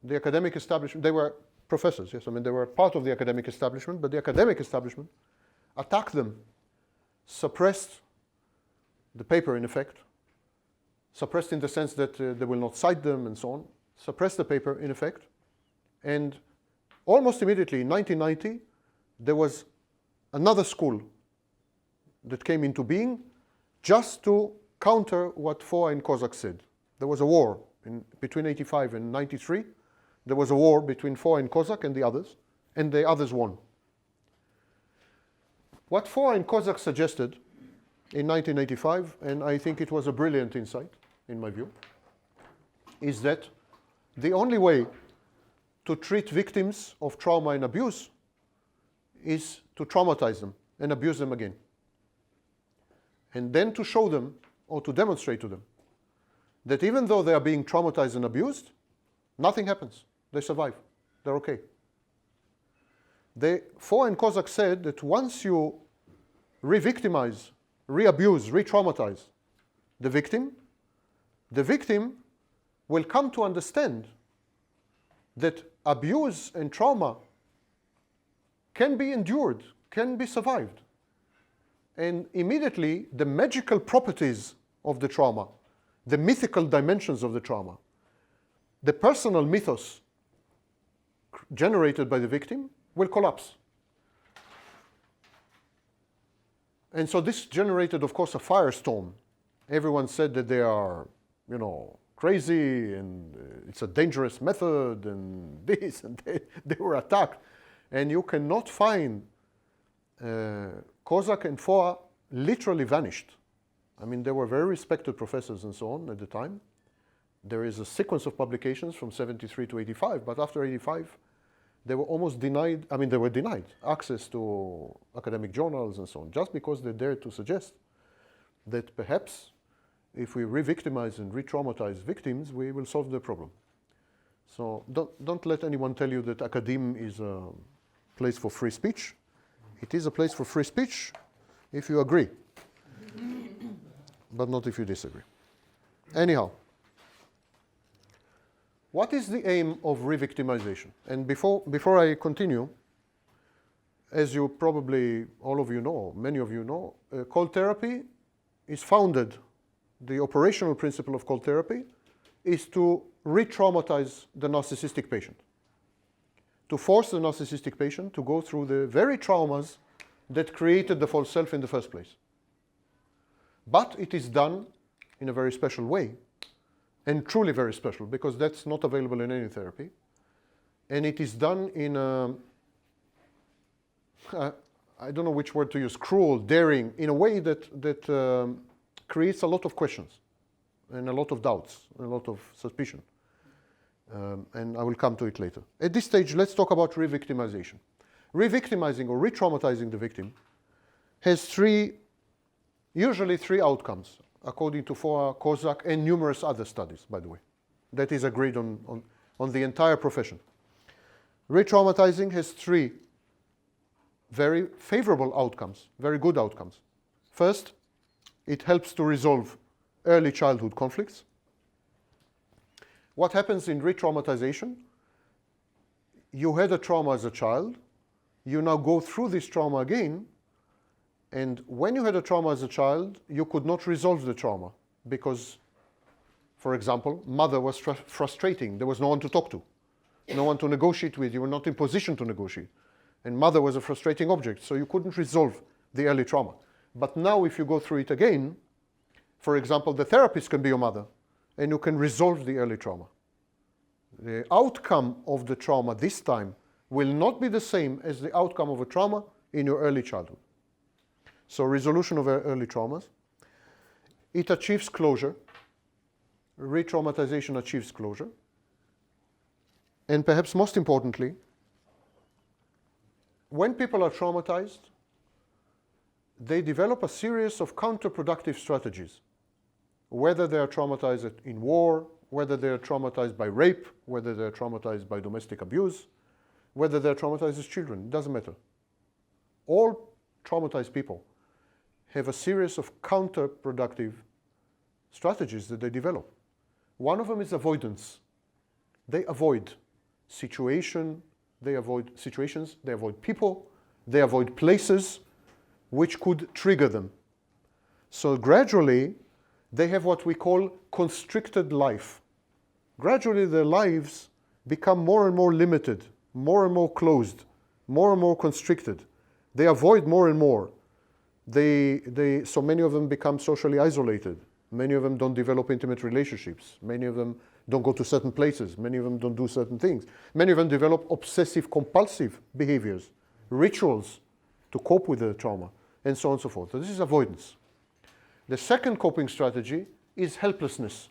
the academic establishment, they were professors, yes, I mean they were part of the academic establishment, but the academic establishment attacked them, suppressed the paper in effect, suppressed in the sense that they will not cite them and so on, suppressed the paper in effect, and almost immediately in 1990 there was another school that came into being just to counter what Foa and Kozak said. There was a war between 85 and 93. There was a war between Foa and Kozak and the others won. What Foa and Kozak suggested in 1985, and I think it was a brilliant insight, in my view, is that the only way to treat victims of trauma and abuse is to traumatize them and abuse them again. And then to show them, or to demonstrate to them, that even though they are being traumatized and abused, nothing happens. They survive. They're okay. Foa and Kozak said that once you re-victimize, re-abuse, re-traumatize the victim will come to understand that abuse and trauma can be endured, can be survived. And immediately, the magical properties of the trauma, the mythical dimensions of the trauma, the personal mythos generated by the victim will collapse. And so this generated, of course, a firestorm. Everyone said that they are, crazy and it's a dangerous method and this and they were attacked. And you cannot find Kozak and Foa literally vanished. I mean, they were very respected professors and so on at the time. There is a sequence of publications from 73 to 85, but after 85, they were almost denied, I mean, they were denied access to academic journals and so on, just because they dared to suggest that perhaps if we re-victimize and re-traumatize victims, we will solve the problem. So don't let anyone tell you that academe is a place for free speech. It is a place for free speech if you agree, but not if you disagree. Anyhow, what is the aim of re-victimization? And before I continue, as you probably all of you know, many of you know, cold therapy is founded, the operational principle of cold therapy is to re-traumatize the narcissistic patient, to force the narcissistic patient to go through the very traumas that created the false self in the first place. But it is done in a very special way, and truly very special, because that's not available in any therapy. And it is done in a, I don't know which word to use, cruel, daring, in a way that creates a lot of questions and a lot of doubts, and a lot of suspicion. And I will come to it later. At this stage, let's talk about re-victimization. Re-victimizing or re-traumatizing the victim has usually three outcomes, according to Foa, Kozak, and numerous other studies, by the way. That is agreed on the entire profession. Re-traumatizing has three very favorable outcomes, very good outcomes. First, it helps to resolve early childhood conflicts. What happens in re-traumatization? You had a trauma as a child. You now go through this trauma again. And when you had a trauma as a child, you could not resolve the trauma because, for example, mother was frustrating. There was no one to talk to, no one to negotiate with. You were not in position to negotiate. And mother was a frustrating object, so you couldn't resolve the early trauma. But now if you go through it again, for example, the therapist can be your mother, and you can resolve the early trauma. The outcome of the trauma this time will not be the same as the outcome of a trauma in your early childhood. So resolution of early traumas. It achieves closure. Re-traumatization achieves closure. And perhaps most importantly, when people are traumatized, they develop a series of counterproductive strategies. Whether they are traumatized in war, whether they are traumatized by rape, whether they are traumatized by domestic abuse, whether they are traumatized as children, it doesn't matter. All traumatized people have a series of counterproductive strategies that they develop. One of them is avoidance. They avoid situations, they avoid people, they avoid places which could trigger them. So gradually, they have what we call constricted life. Gradually, their lives become more and more limited, more and more closed, more and more constricted. They avoid more and more. So many of them become socially isolated. Many of them don't develop intimate relationships. Many of them don't go to certain places. Many of them don't do certain things. Many of them develop obsessive compulsive behaviors, rituals to cope with the trauma, and so on and so forth. So this is avoidance. The second coping strategy is helplessness.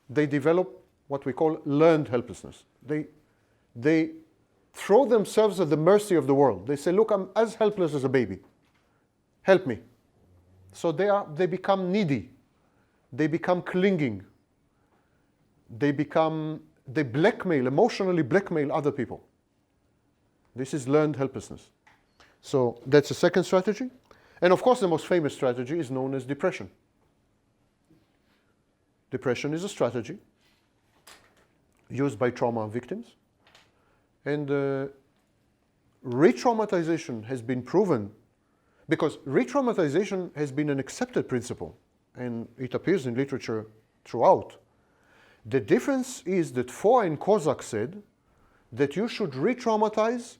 They develop what we call learned helplessness. They throw themselves at the mercy of the world. They say, look, I'm as helpless as a baby. Help me. So they become needy. They become clinging. They emotionally blackmail other people. This is learned helplessness. So that's the second strategy. And of course, the most famous strategy is known as depression. Depression is a strategy used by trauma victims. And re-traumatization has been proven because re-traumatization has been an accepted principle, and it appears in literature throughout. The difference is that Foa and Kozak said that you should re-traumatize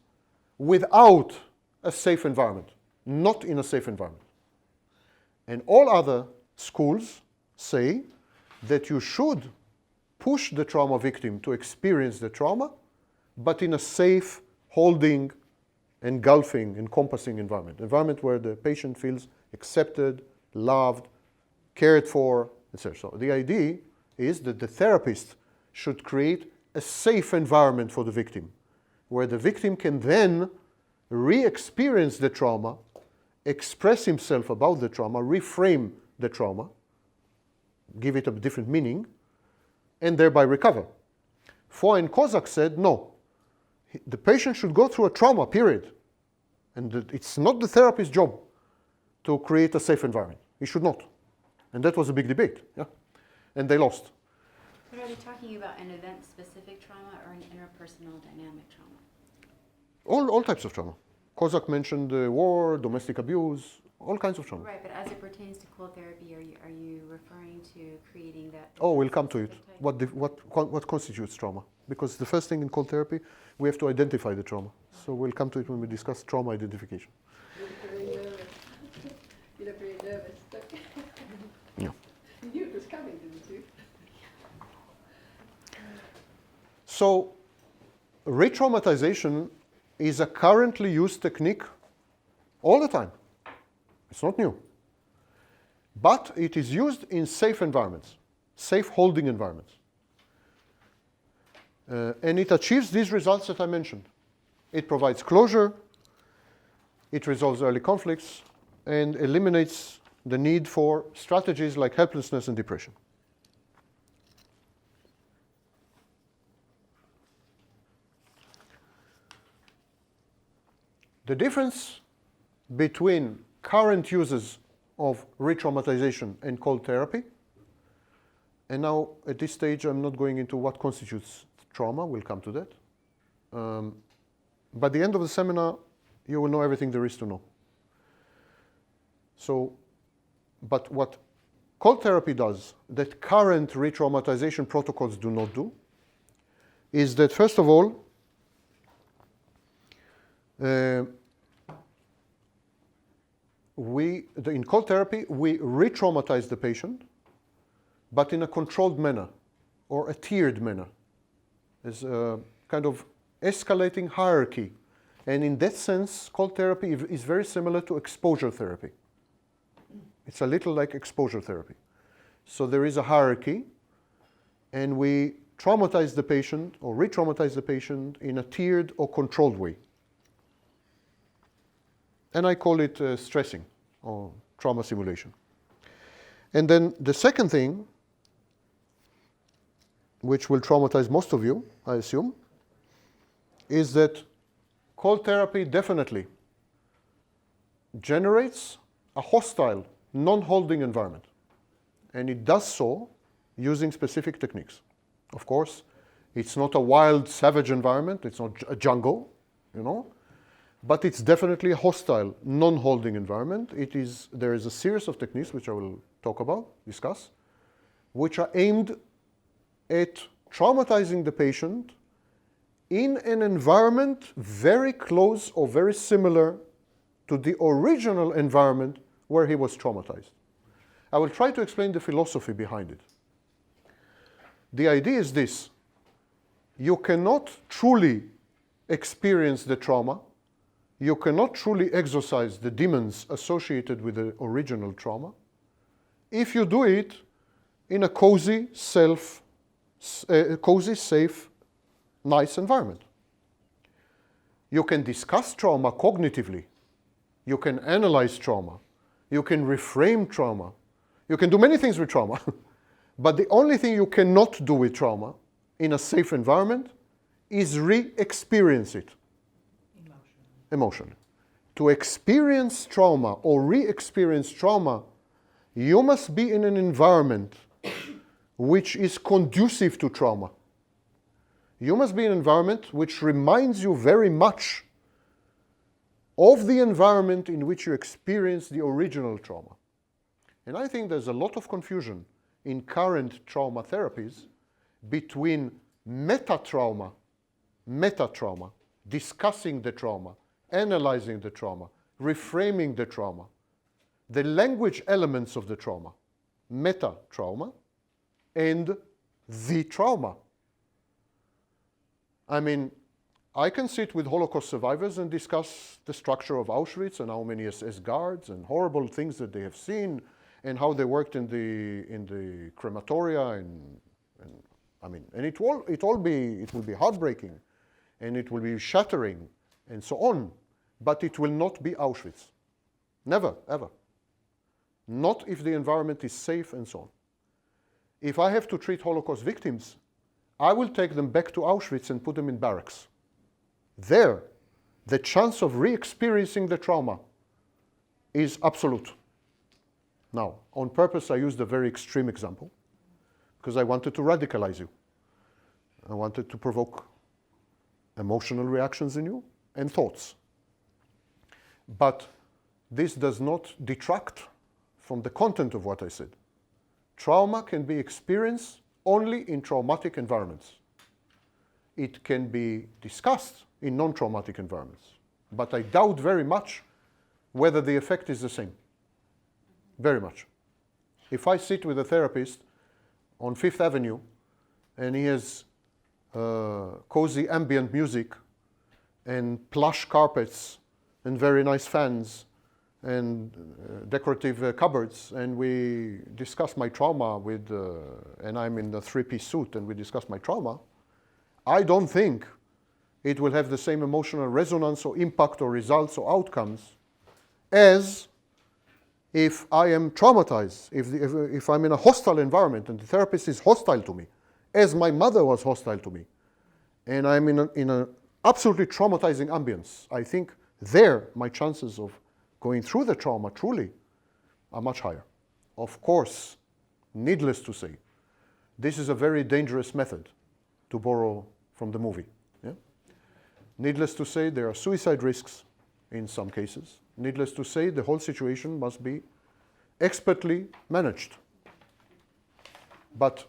without a safe environment, not in a safe environment. And all other schools say that you should push the trauma victim to experience the trauma, but in a safe, holding, engulfing, encompassing environment where the patient feels accepted, loved, cared for, etc. So the idea is that the therapist should create a safe environment for the victim, where the victim can then re-experience the trauma, express himself about the trauma, reframe the trauma, give it a different meaning, and thereby recover. Foy and Kozak said, no, the patient should go through a trauma, period. And that it's not the therapist's job to create a safe environment. He should not. And that was a big debate. Yeah? And they lost. But are we talking about an event-specific trauma or an interpersonal dynamic trauma? All types of trauma. Kozak mentioned war, domestic abuse, all kinds of trauma. Right, but as it pertains to cold therapy, are you referring to creating that? Oh, we'll come to it. specific type? What constitutes trauma? Because the first thing in cold therapy, we have to identify the trauma. So we'll come to it when we discuss trauma identification. You look very nervous. You look very nervous. Yeah. You knew it was coming, didn't you? So retraumatization is a currently used technique all the time. It's not new. But it is used in safe environments, safe holding environments. And it achieves these results that I mentioned. It provides closure, it resolves early conflicts, and eliminates the need for strategies like helplessness and depression. The difference between current uses of re-traumatization and cold therapy, and now at this stage I'm not going into what constitutes trauma, we'll come to that. By the end of the seminar, you will know everything there is to know. So, but what cold therapy does that current re-traumatization protocols do not do is that, first of all, in cold therapy, we re-traumatize the patient, but in a controlled manner or a tiered manner. There's a kind of escalating hierarchy. And in that sense, cold therapy is very similar to exposure therapy. It's a little like exposure therapy. So there is a hierarchy, and we traumatize the patient or re-traumatize the patient in a tiered or controlled way. And I call it stressing or trauma simulation. And then the second thing, which will traumatize most of you, I assume, is that cold therapy definitely generates a hostile, non-holding environment. And it does so using specific techniques. Of course, it's not a wild, savage environment. It's not a jungle, you know. But it's definitely a hostile, non-holding environment. There is a series of techniques, which I will talk about, discuss, which are aimed at traumatizing the patient in an environment very close or very similar to the original environment where he was traumatized. I will try to explain the philosophy behind it. The idea is this: you cannot truly experience the trauma, you cannot truly exorcise the demons associated with the original trauma if you do it in a cozy, safe, nice environment. You can discuss trauma cognitively. You can analyze trauma. You can reframe trauma. You can do many things with trauma. But the only thing you cannot do with trauma in a safe environment is re-experience it. Emotionally. To experience trauma or re-experience trauma, you must be in an environment which is conducive to trauma. You must be in an environment which reminds you very much of the environment in which you experienced the original trauma. And I think there's a lot of confusion in current trauma therapies between meta-trauma, discussing the trauma, analyzing the trauma, reframing the trauma, the language elements of the trauma, meta-trauma, and the trauma. I mean, I can sit with Holocaust survivors and discuss the structure of Auschwitz and how many SS guards and horrible things that they have seen and how they worked in the crematoria and I mean, and it will be heartbreaking and it will be shattering and so on, but it will not be Auschwitz. Never, ever. Not if the environment is safe and so on. If I have to treat Holocaust victims, I will take them back to Auschwitz and put them in barracks. There, the chance of re-experiencing the trauma is absolute. Now, on purpose, I used a very extreme example because I wanted to radicalize you. I wanted to provoke emotional reactions in you and thoughts. But this does not detract from the content of what I said. Trauma can be experienced only in traumatic environments. It can be discussed in non-traumatic environments. But I doubt very much whether the effect is the same. Very much. If I sit with a therapist on Fifth Avenue and he has cozy ambient music and plush carpets and very nice fans and decorative cupboards, and we discuss my trauma with, and I'm in the three-piece suit and we discuss my trauma, I don't think it will have the same emotional resonance or impact or results or outcomes as if I am traumatized, if I'm in a hostile environment and the therapist is hostile to me, as my mother was hostile to me, and I'm in an absolutely traumatizing ambience. I think there my chances of going through the trauma truly are much higher. Of course, needless to say, this is a very dangerous method, to borrow from the movie. Yeah? Needless to say, there are suicide risks in some cases. Needless to say, the whole situation must be expertly managed. But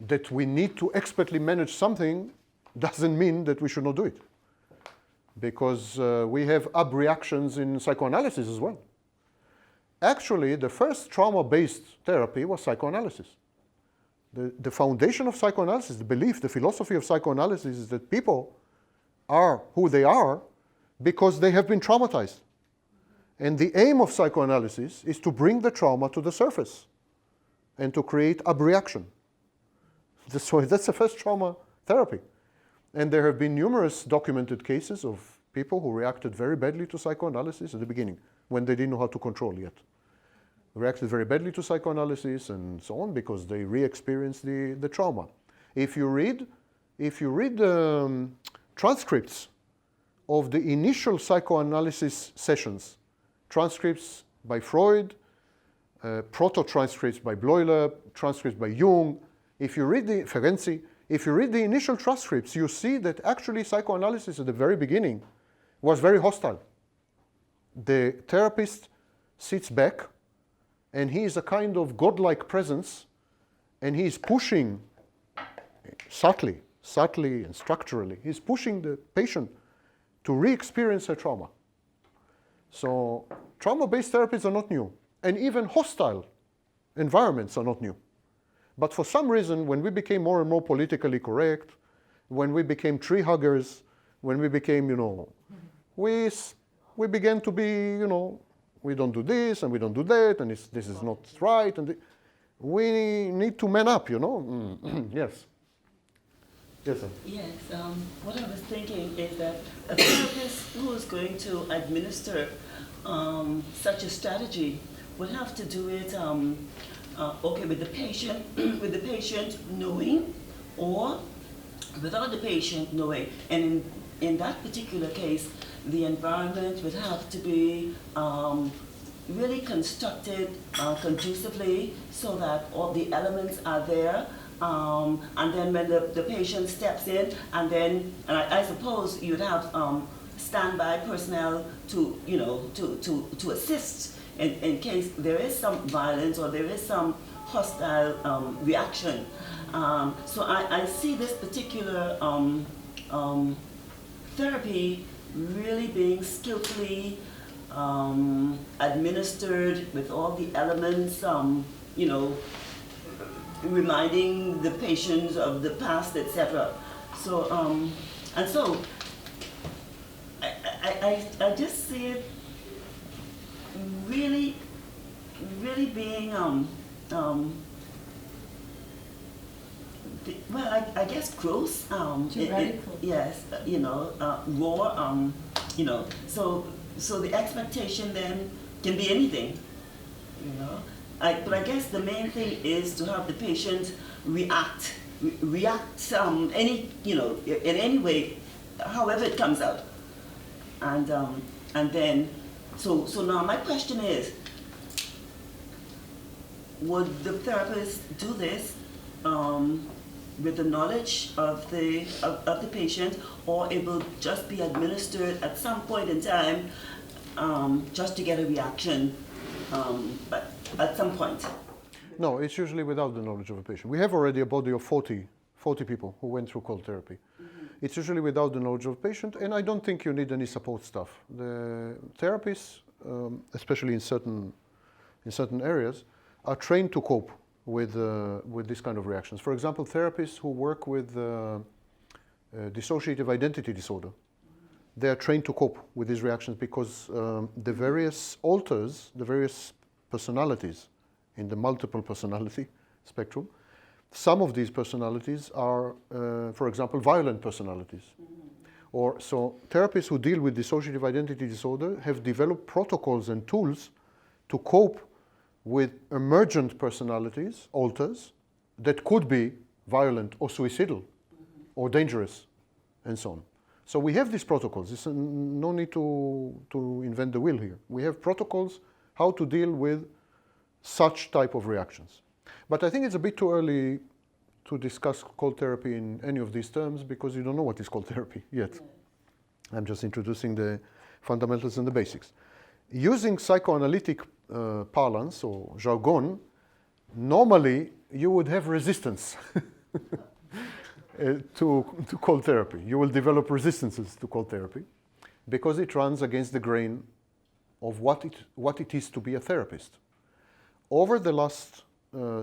that we need to expertly manage something doesn't mean that we should not do it. Because we have abreactions in psychoanalysis as well. Actually, the first trauma-based therapy was psychoanalysis. The foundation of psychoanalysis, the belief, the philosophy of psychoanalysis is that people are who they are because they have been traumatized. And the aim of psychoanalysis is to bring the trauma to the surface and to create abreaction. So that's the first trauma therapy. And there have been numerous documented cases of people who reacted very badly to psychoanalysis at the beginning, when they didn't know how to control yet. Reacted very badly to psychoanalysis and so on because they re-experienced the trauma. If you read transcripts of the initial psychoanalysis sessions, transcripts by Freud, proto-transcripts by Bleuler, transcripts by Jung, if you read the Ferenczi, if you read the initial transcripts, you see that actually psychoanalysis at the very beginning was very hostile. The therapist sits back and he is a kind of godlike presence and he is pushing subtly and structurally, he's pushing the patient to re-experience a trauma. So trauma-based therapies are not new, and even hostile environments are not new. But for some reason, when we became more and more politically correct, when we became tree huggers, when we became, we began to be, we don't do this and we don't do that, and this is not right, and we need to man up, Yes. Yes, sir. Yes, what I was thinking is that a therapist who is going to administer such a strategy would have to do it with the patient knowing, or without the patient knowing. And in that particular case, the environment would have to be really constructed conducively so that all the elements are there. And then when the patient steps in, and then I suppose you'd have standby personnel to assist in case there is some violence or there is some hostile reaction. So I see this particular therapy really being skillfully administered with all the elements, reminding the patients of the past, etc. So, and so, I just see it really, really being, well, I guess gross. Too radical. Yes, you know, raw. You know, so the expectation then can be anything. You know, but I guess the main thing is to have the patient react, any, you know, in any way, however it comes out, and then, so now my question is, would the therapist do this with the knowledge of the patient, or it will just be administered at some point in time, just to get a reaction, but at some point? No, it's usually without the knowledge of a patient. We have already a body of 40 people who went through cold therapy. Mm-hmm. It's usually without the knowledge of a patient, and I don't think you need any support staff. The therapists, especially in certain areas, are trained to cope with this kind of reactions. For example, therapists who work with dissociative identity disorder, they are trained to cope with these reactions because the various alters, the various personalities in the multiple personality spectrum, some of these personalities are, for example, violent personalities. Or so therapists who deal with dissociative identity disorder have developed protocols and tools to cope with emergent personalities, alters, that could be violent or suicidal or dangerous, and so on. So we have these protocols. There's no need to invent the wheel here. We have protocols how to deal with such type of reactions. But I think it's a bit too early to discuss cold therapy in any of these terms because you don't know what is cold therapy yet. I'm just introducing the fundamentals and the basics. Using psychoanalytic parlance or jargon, normally you would have resistance to cold therapy. You will develop resistances to cold therapy because it runs against the grain of what it is to be a therapist. Over the last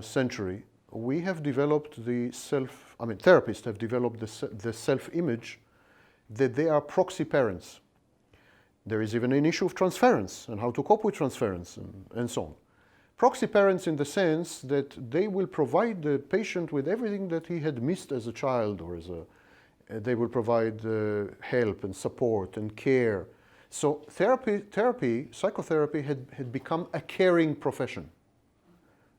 century, we have developed therapists have developed the self-image that they are proxy parents. There is even an issue of transference and how to cope with transference and so on. Proxy parents in the sense that they will provide the patient with everything that he had missed as a child or they will provide help and support and care. So psychotherapy had become a caring profession.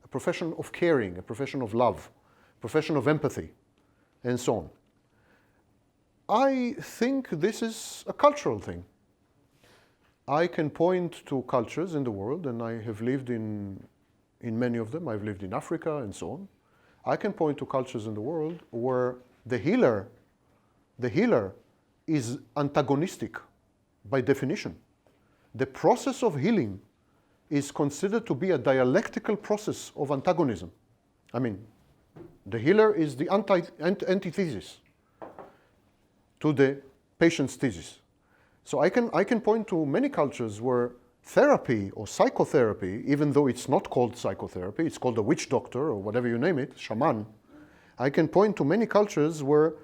A profession of caring, a profession of love, a profession of empathy, and so on. I think this is a cultural thing. I can point to cultures in the world, and I have lived in many of them. I've lived in Africa and so on. I can point to cultures in the world where the healer is antagonistic by definition. The process of healing is considered to be a dialectical process of antagonism. I mean, the healer is the antithesis to the patient's thesis. So I can point to many cultures where therapy or psychotherapy, even though it's not called psychotherapy, it's called a witch doctor or whatever you name it, shaman. I can point to many cultures where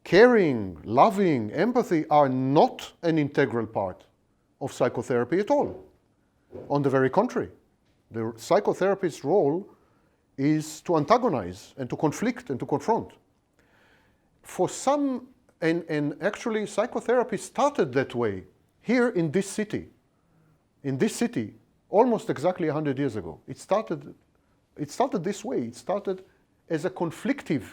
caring, loving, empathy are not an integral part of psychotherapy at all. On the very contrary, the psychotherapist's role is to antagonize and to conflict and to confront. For some, and actually psychotherapy started that way here in this city. In this city, almost exactly 100 years ago. It started this way. It started as a conflictive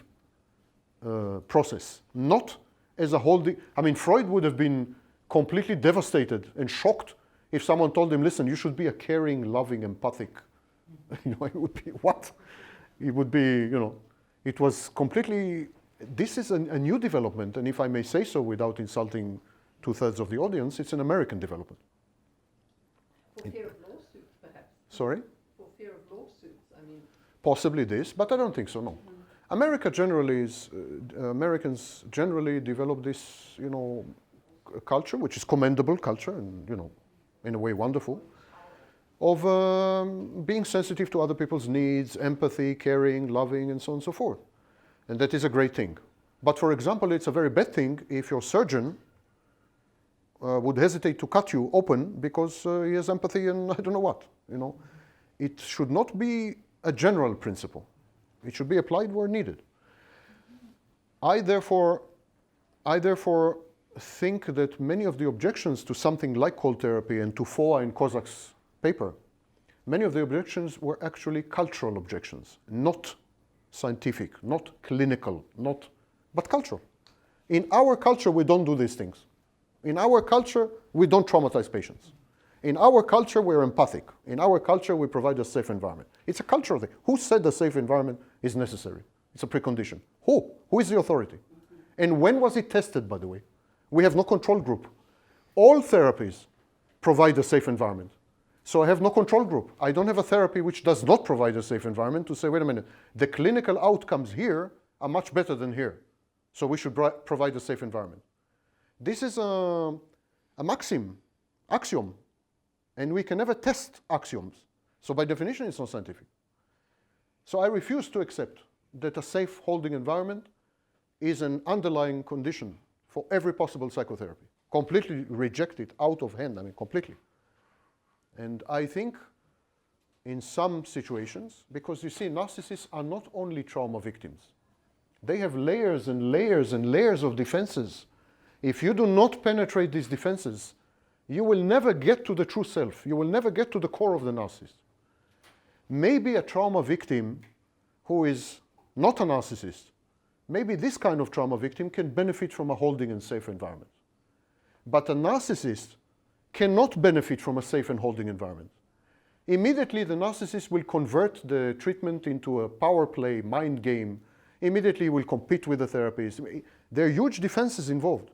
process, not as a holding. I mean, Freud would have been completely devastated and shocked if someone told him, listen, you should be a caring, loving, empathic. It would be, what? It would be, it was completely, this is a new development, and if I may say so without insulting 2/3 of the audience, it's an American development. For fear of lawsuits, perhaps. Sorry? For fear of lawsuits, I mean. Possibly this, but I don't think so, no. Americans generally develop this, culture, which is commendable culture and, in a way wonderful. of being sensitive to other people's needs, empathy, caring, loving, and so on and so forth. And that is a great thing. But for example, it's a very bad thing if your surgeon would hesitate to cut you open because he has empathy and I don't know what, you know. It should not be a general principle. It should be applied where needed. I therefore think that many of the objections to something like cold therapy and to Foa and Kozak's paper, many of the objections were actually cultural objections, not scientific, not clinical, but cultural. In our culture, we don't do these things. In our culture, we don't traumatize patients. In our culture, we're empathic. In our culture, we provide a safe environment. It's a cultural thing. Who said a safe environment is necessary? It's a precondition. Who? Who is the authority? And when was it tested, by the way? We have no control group. All therapies provide a safe environment. So I have no control group. I don't have a therapy which does not provide a safe environment to say, wait a minute, the clinical outcomes here are much better than here. So we should provide a safe environment. This is a axiom, and we can never test axioms. So by definition, it's not scientific. So I refuse to accept that a safe holding environment is an underlying condition for every possible psychotherapy. Completely reject it out of hand, I mean, completely. And I think in some situations, because you see, narcissists are not only trauma victims. They have layers and layers and layers of defenses. If you do not penetrate these defenses, you will never get to the true self. You will never get to the core of the narcissist. Maybe a trauma victim who is not a narcissist, maybe this kind of trauma victim can benefit from a holding and safe environment. But a narcissist cannot benefit from a safe and holding environment. Immediately, the narcissist will convert the treatment into a power play, mind game. Immediately, will compete with the therapist. There are huge defenses involved.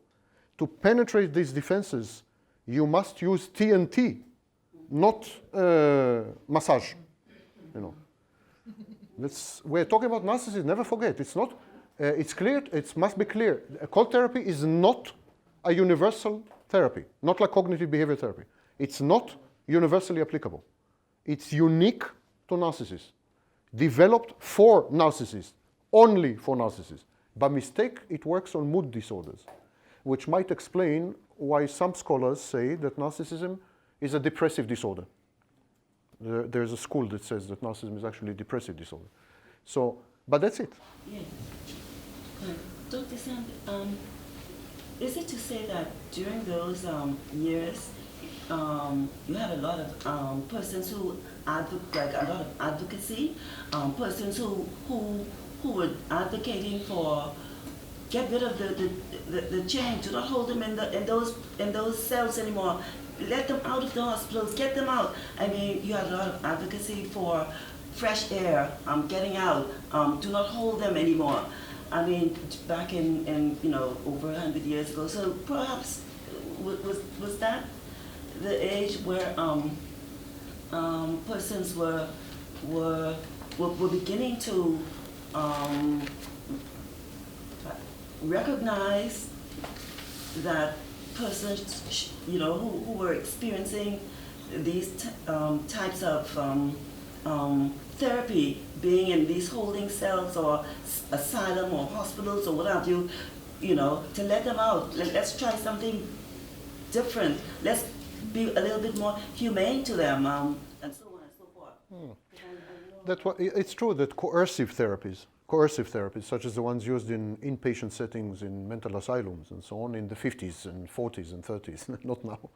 To penetrate these defenses, you must use TNT, not massage. You know, we're talking about narcissists. Never forget, it's not. It's clear. It must be clear. Cold therapy is not a universal therapy, not like cognitive behavior therapy. It's not universally applicable. It's unique to narcissists, developed for narcissists, only for narcissists. By mistake, it works on mood disorders, which might explain why some scholars say that narcissism is a depressive disorder. There's a school that says that narcissism is actually a depressive disorder. So, but that's it. Yes. Dr. Sam, is it to say that during those years, you had a lot of persons who like a lot of advocacy, persons who were advocating for get rid of the chain, do not hold them in those cells anymore. Let them out of the hospitals, get them out. I mean, you had a lot of advocacy for fresh air, getting out, do not hold them anymore. I mean, back in over 100 years ago. So perhaps was that the age where persons were beginning to recognize that persons, who were experiencing these types of therapy, being in these holding cells or asylum or hospitals or what have you, to let them out. Let's try something different. Let's be a little bit more humane to them, and so on and so forth. It's true that coercive therapies, such as the ones used in inpatient settings in mental asylums and so on in the 50s and 40s and 30s, not now.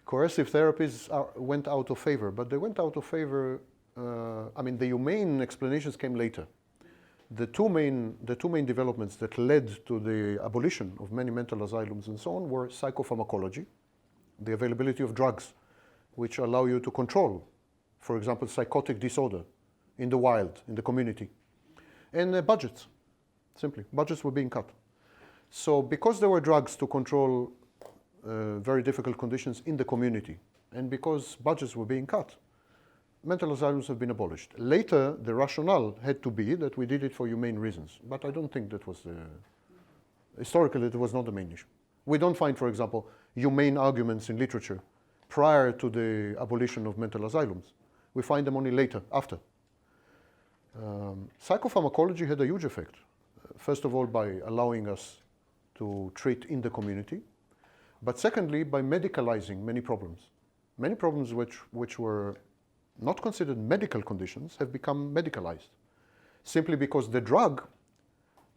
Coercive therapies went out of favor, but they went out of favor. The humane explanations came later. The two main developments that led to the abolition of many mental asylums and so on were psychopharmacology, the availability of drugs which allow you to control, for example, psychotic disorder in the wild, in the community, and budgets. Simply, budgets were being cut. So because there were drugs to control very difficult conditions in the community, and because budgets were being cut, mental asylums have been abolished. Later, the rationale had to be that we did it for humane reasons, but I don't think that was, historically, it was not the main issue. We don't find, for example, humane arguments in literature prior to the abolition of mental asylums. We find them only later, after. Psychopharmacology had a huge effect. First of all, by allowing us to treat in the community, but secondly, by medicalizing many problems. Many problems which were not considered medical conditions have become medicalized, simply because the drug,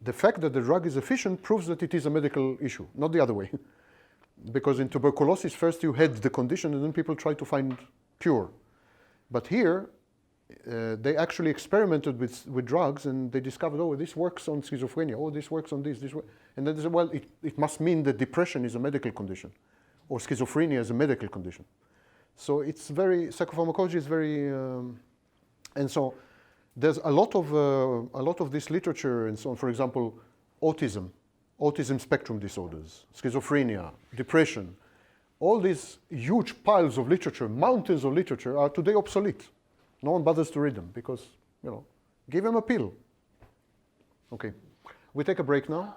the fact that the drug is efficient proves that it is a medical issue, not the other way. Because in tuberculosis, first you had the condition and then people try to find cure. But here, they actually experimented with drugs and they discovered, oh, this works on schizophrenia, oh, this works on this. And then they said, well, it must mean that depression is a medical condition or schizophrenia is a medical condition. So it's very, psychopharmacology is very, and so there's a lot of this literature and so on. For example, autism spectrum disorders, schizophrenia, depression. All these huge piles of literature, mountains of literature, are today obsolete. No one bothers to read them because, give them a pill. Okay, we take a break now.